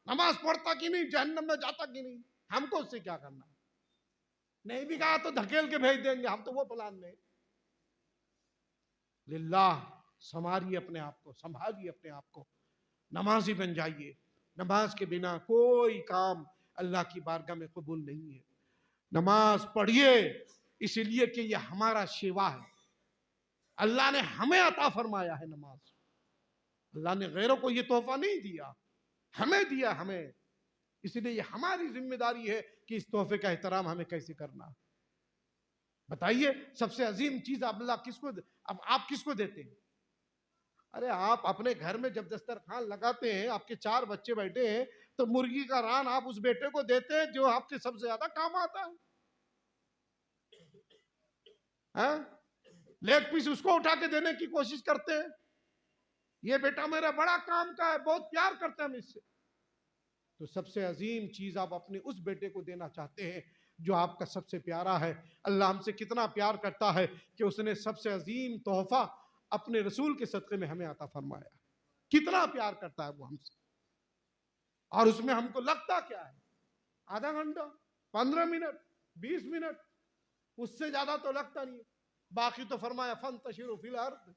S1: नमाज पढ़ता कि नहीं, जहन्नम में जाता कि नहीं, हमको उससे क्या करना। नहीं भी कहा तो धकेल के भेज देंगे, हम तो वो प्लान में। लिल्लाह संभालिए अपने आप को, संभालिए अपने आप को, नमाजी बन जाइए। नमाज के बिना कोई काम अल्लाह की बारगाह में कबूल नहीं है। नमाज पढ़िए इसलिए कि यह हमारा सेवा है, अल्लाह ने हमें अता फरमाया है नमाज। अल्लाह ने गैरों को यह तोहफा नहीं दिया, हमें दिया, हमें। इसलिए यह हमारी जिम्मेदारी है कि इस तोहफे का एहतराम हमें कैसे करना। बताइए, सबसे अजीम चीज अल्लाह किसको, अब आप किसको देते हैं? अरे आप अपने घर में जब दस्तरखान लगाते हैं, आपके 4 बच्चे बैठे हैं, तो मुर्गी का रान आप उस बेटे को देते हैं जो आपके सबसे ज्यादा काम आता है। लेग पीस उसको उठा के देने की कोशिश करते हैं, ये बेटा मेरा बड़ा काम का है, बहुत प्यार करते हैं हम इससे। तो सबसे अजीम चीज आप अपने उस बेटे को देना चाहते हैं जो आपका सबसे प्यारा है। अल्लाह हमसे कितना प्यार करता है कि उसने सबसे अजीम तोहफा अपने रसूल के सदक़े में हमें अता फरमाया। कितना प्यार करता है वो हमसे, और उसमें हमको लगता क्या है? आधा घंटा, 15 मिनट, 20 मिनट, उससे ज्यादा तो लगता नहीं। बाकी तो फरमाया फंतशिरू फिल अर्द,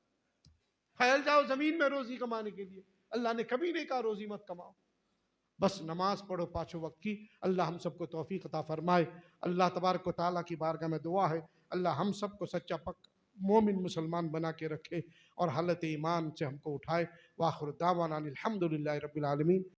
S1: फैल जाओ जमीन में रोजी कमाने के लिए। अल्लाह ने कभी नहीं कहा रोजी मत कमाओ, बस नमाज पढ़ो 5 वक्त की। अल्लाह हम सबको तौफीक अता फरमाए। अल्लाह तबारक व तआला की बारगाह में दुआ है, अल्लाह हम सबको सच्चा पक्का मोमिन मुसलमान बना के रखे और हालत ईमान से हमको उठाए। वाखिर दावाना अनिल हम्दुलिल्लाहि रब्बिल आलमीन।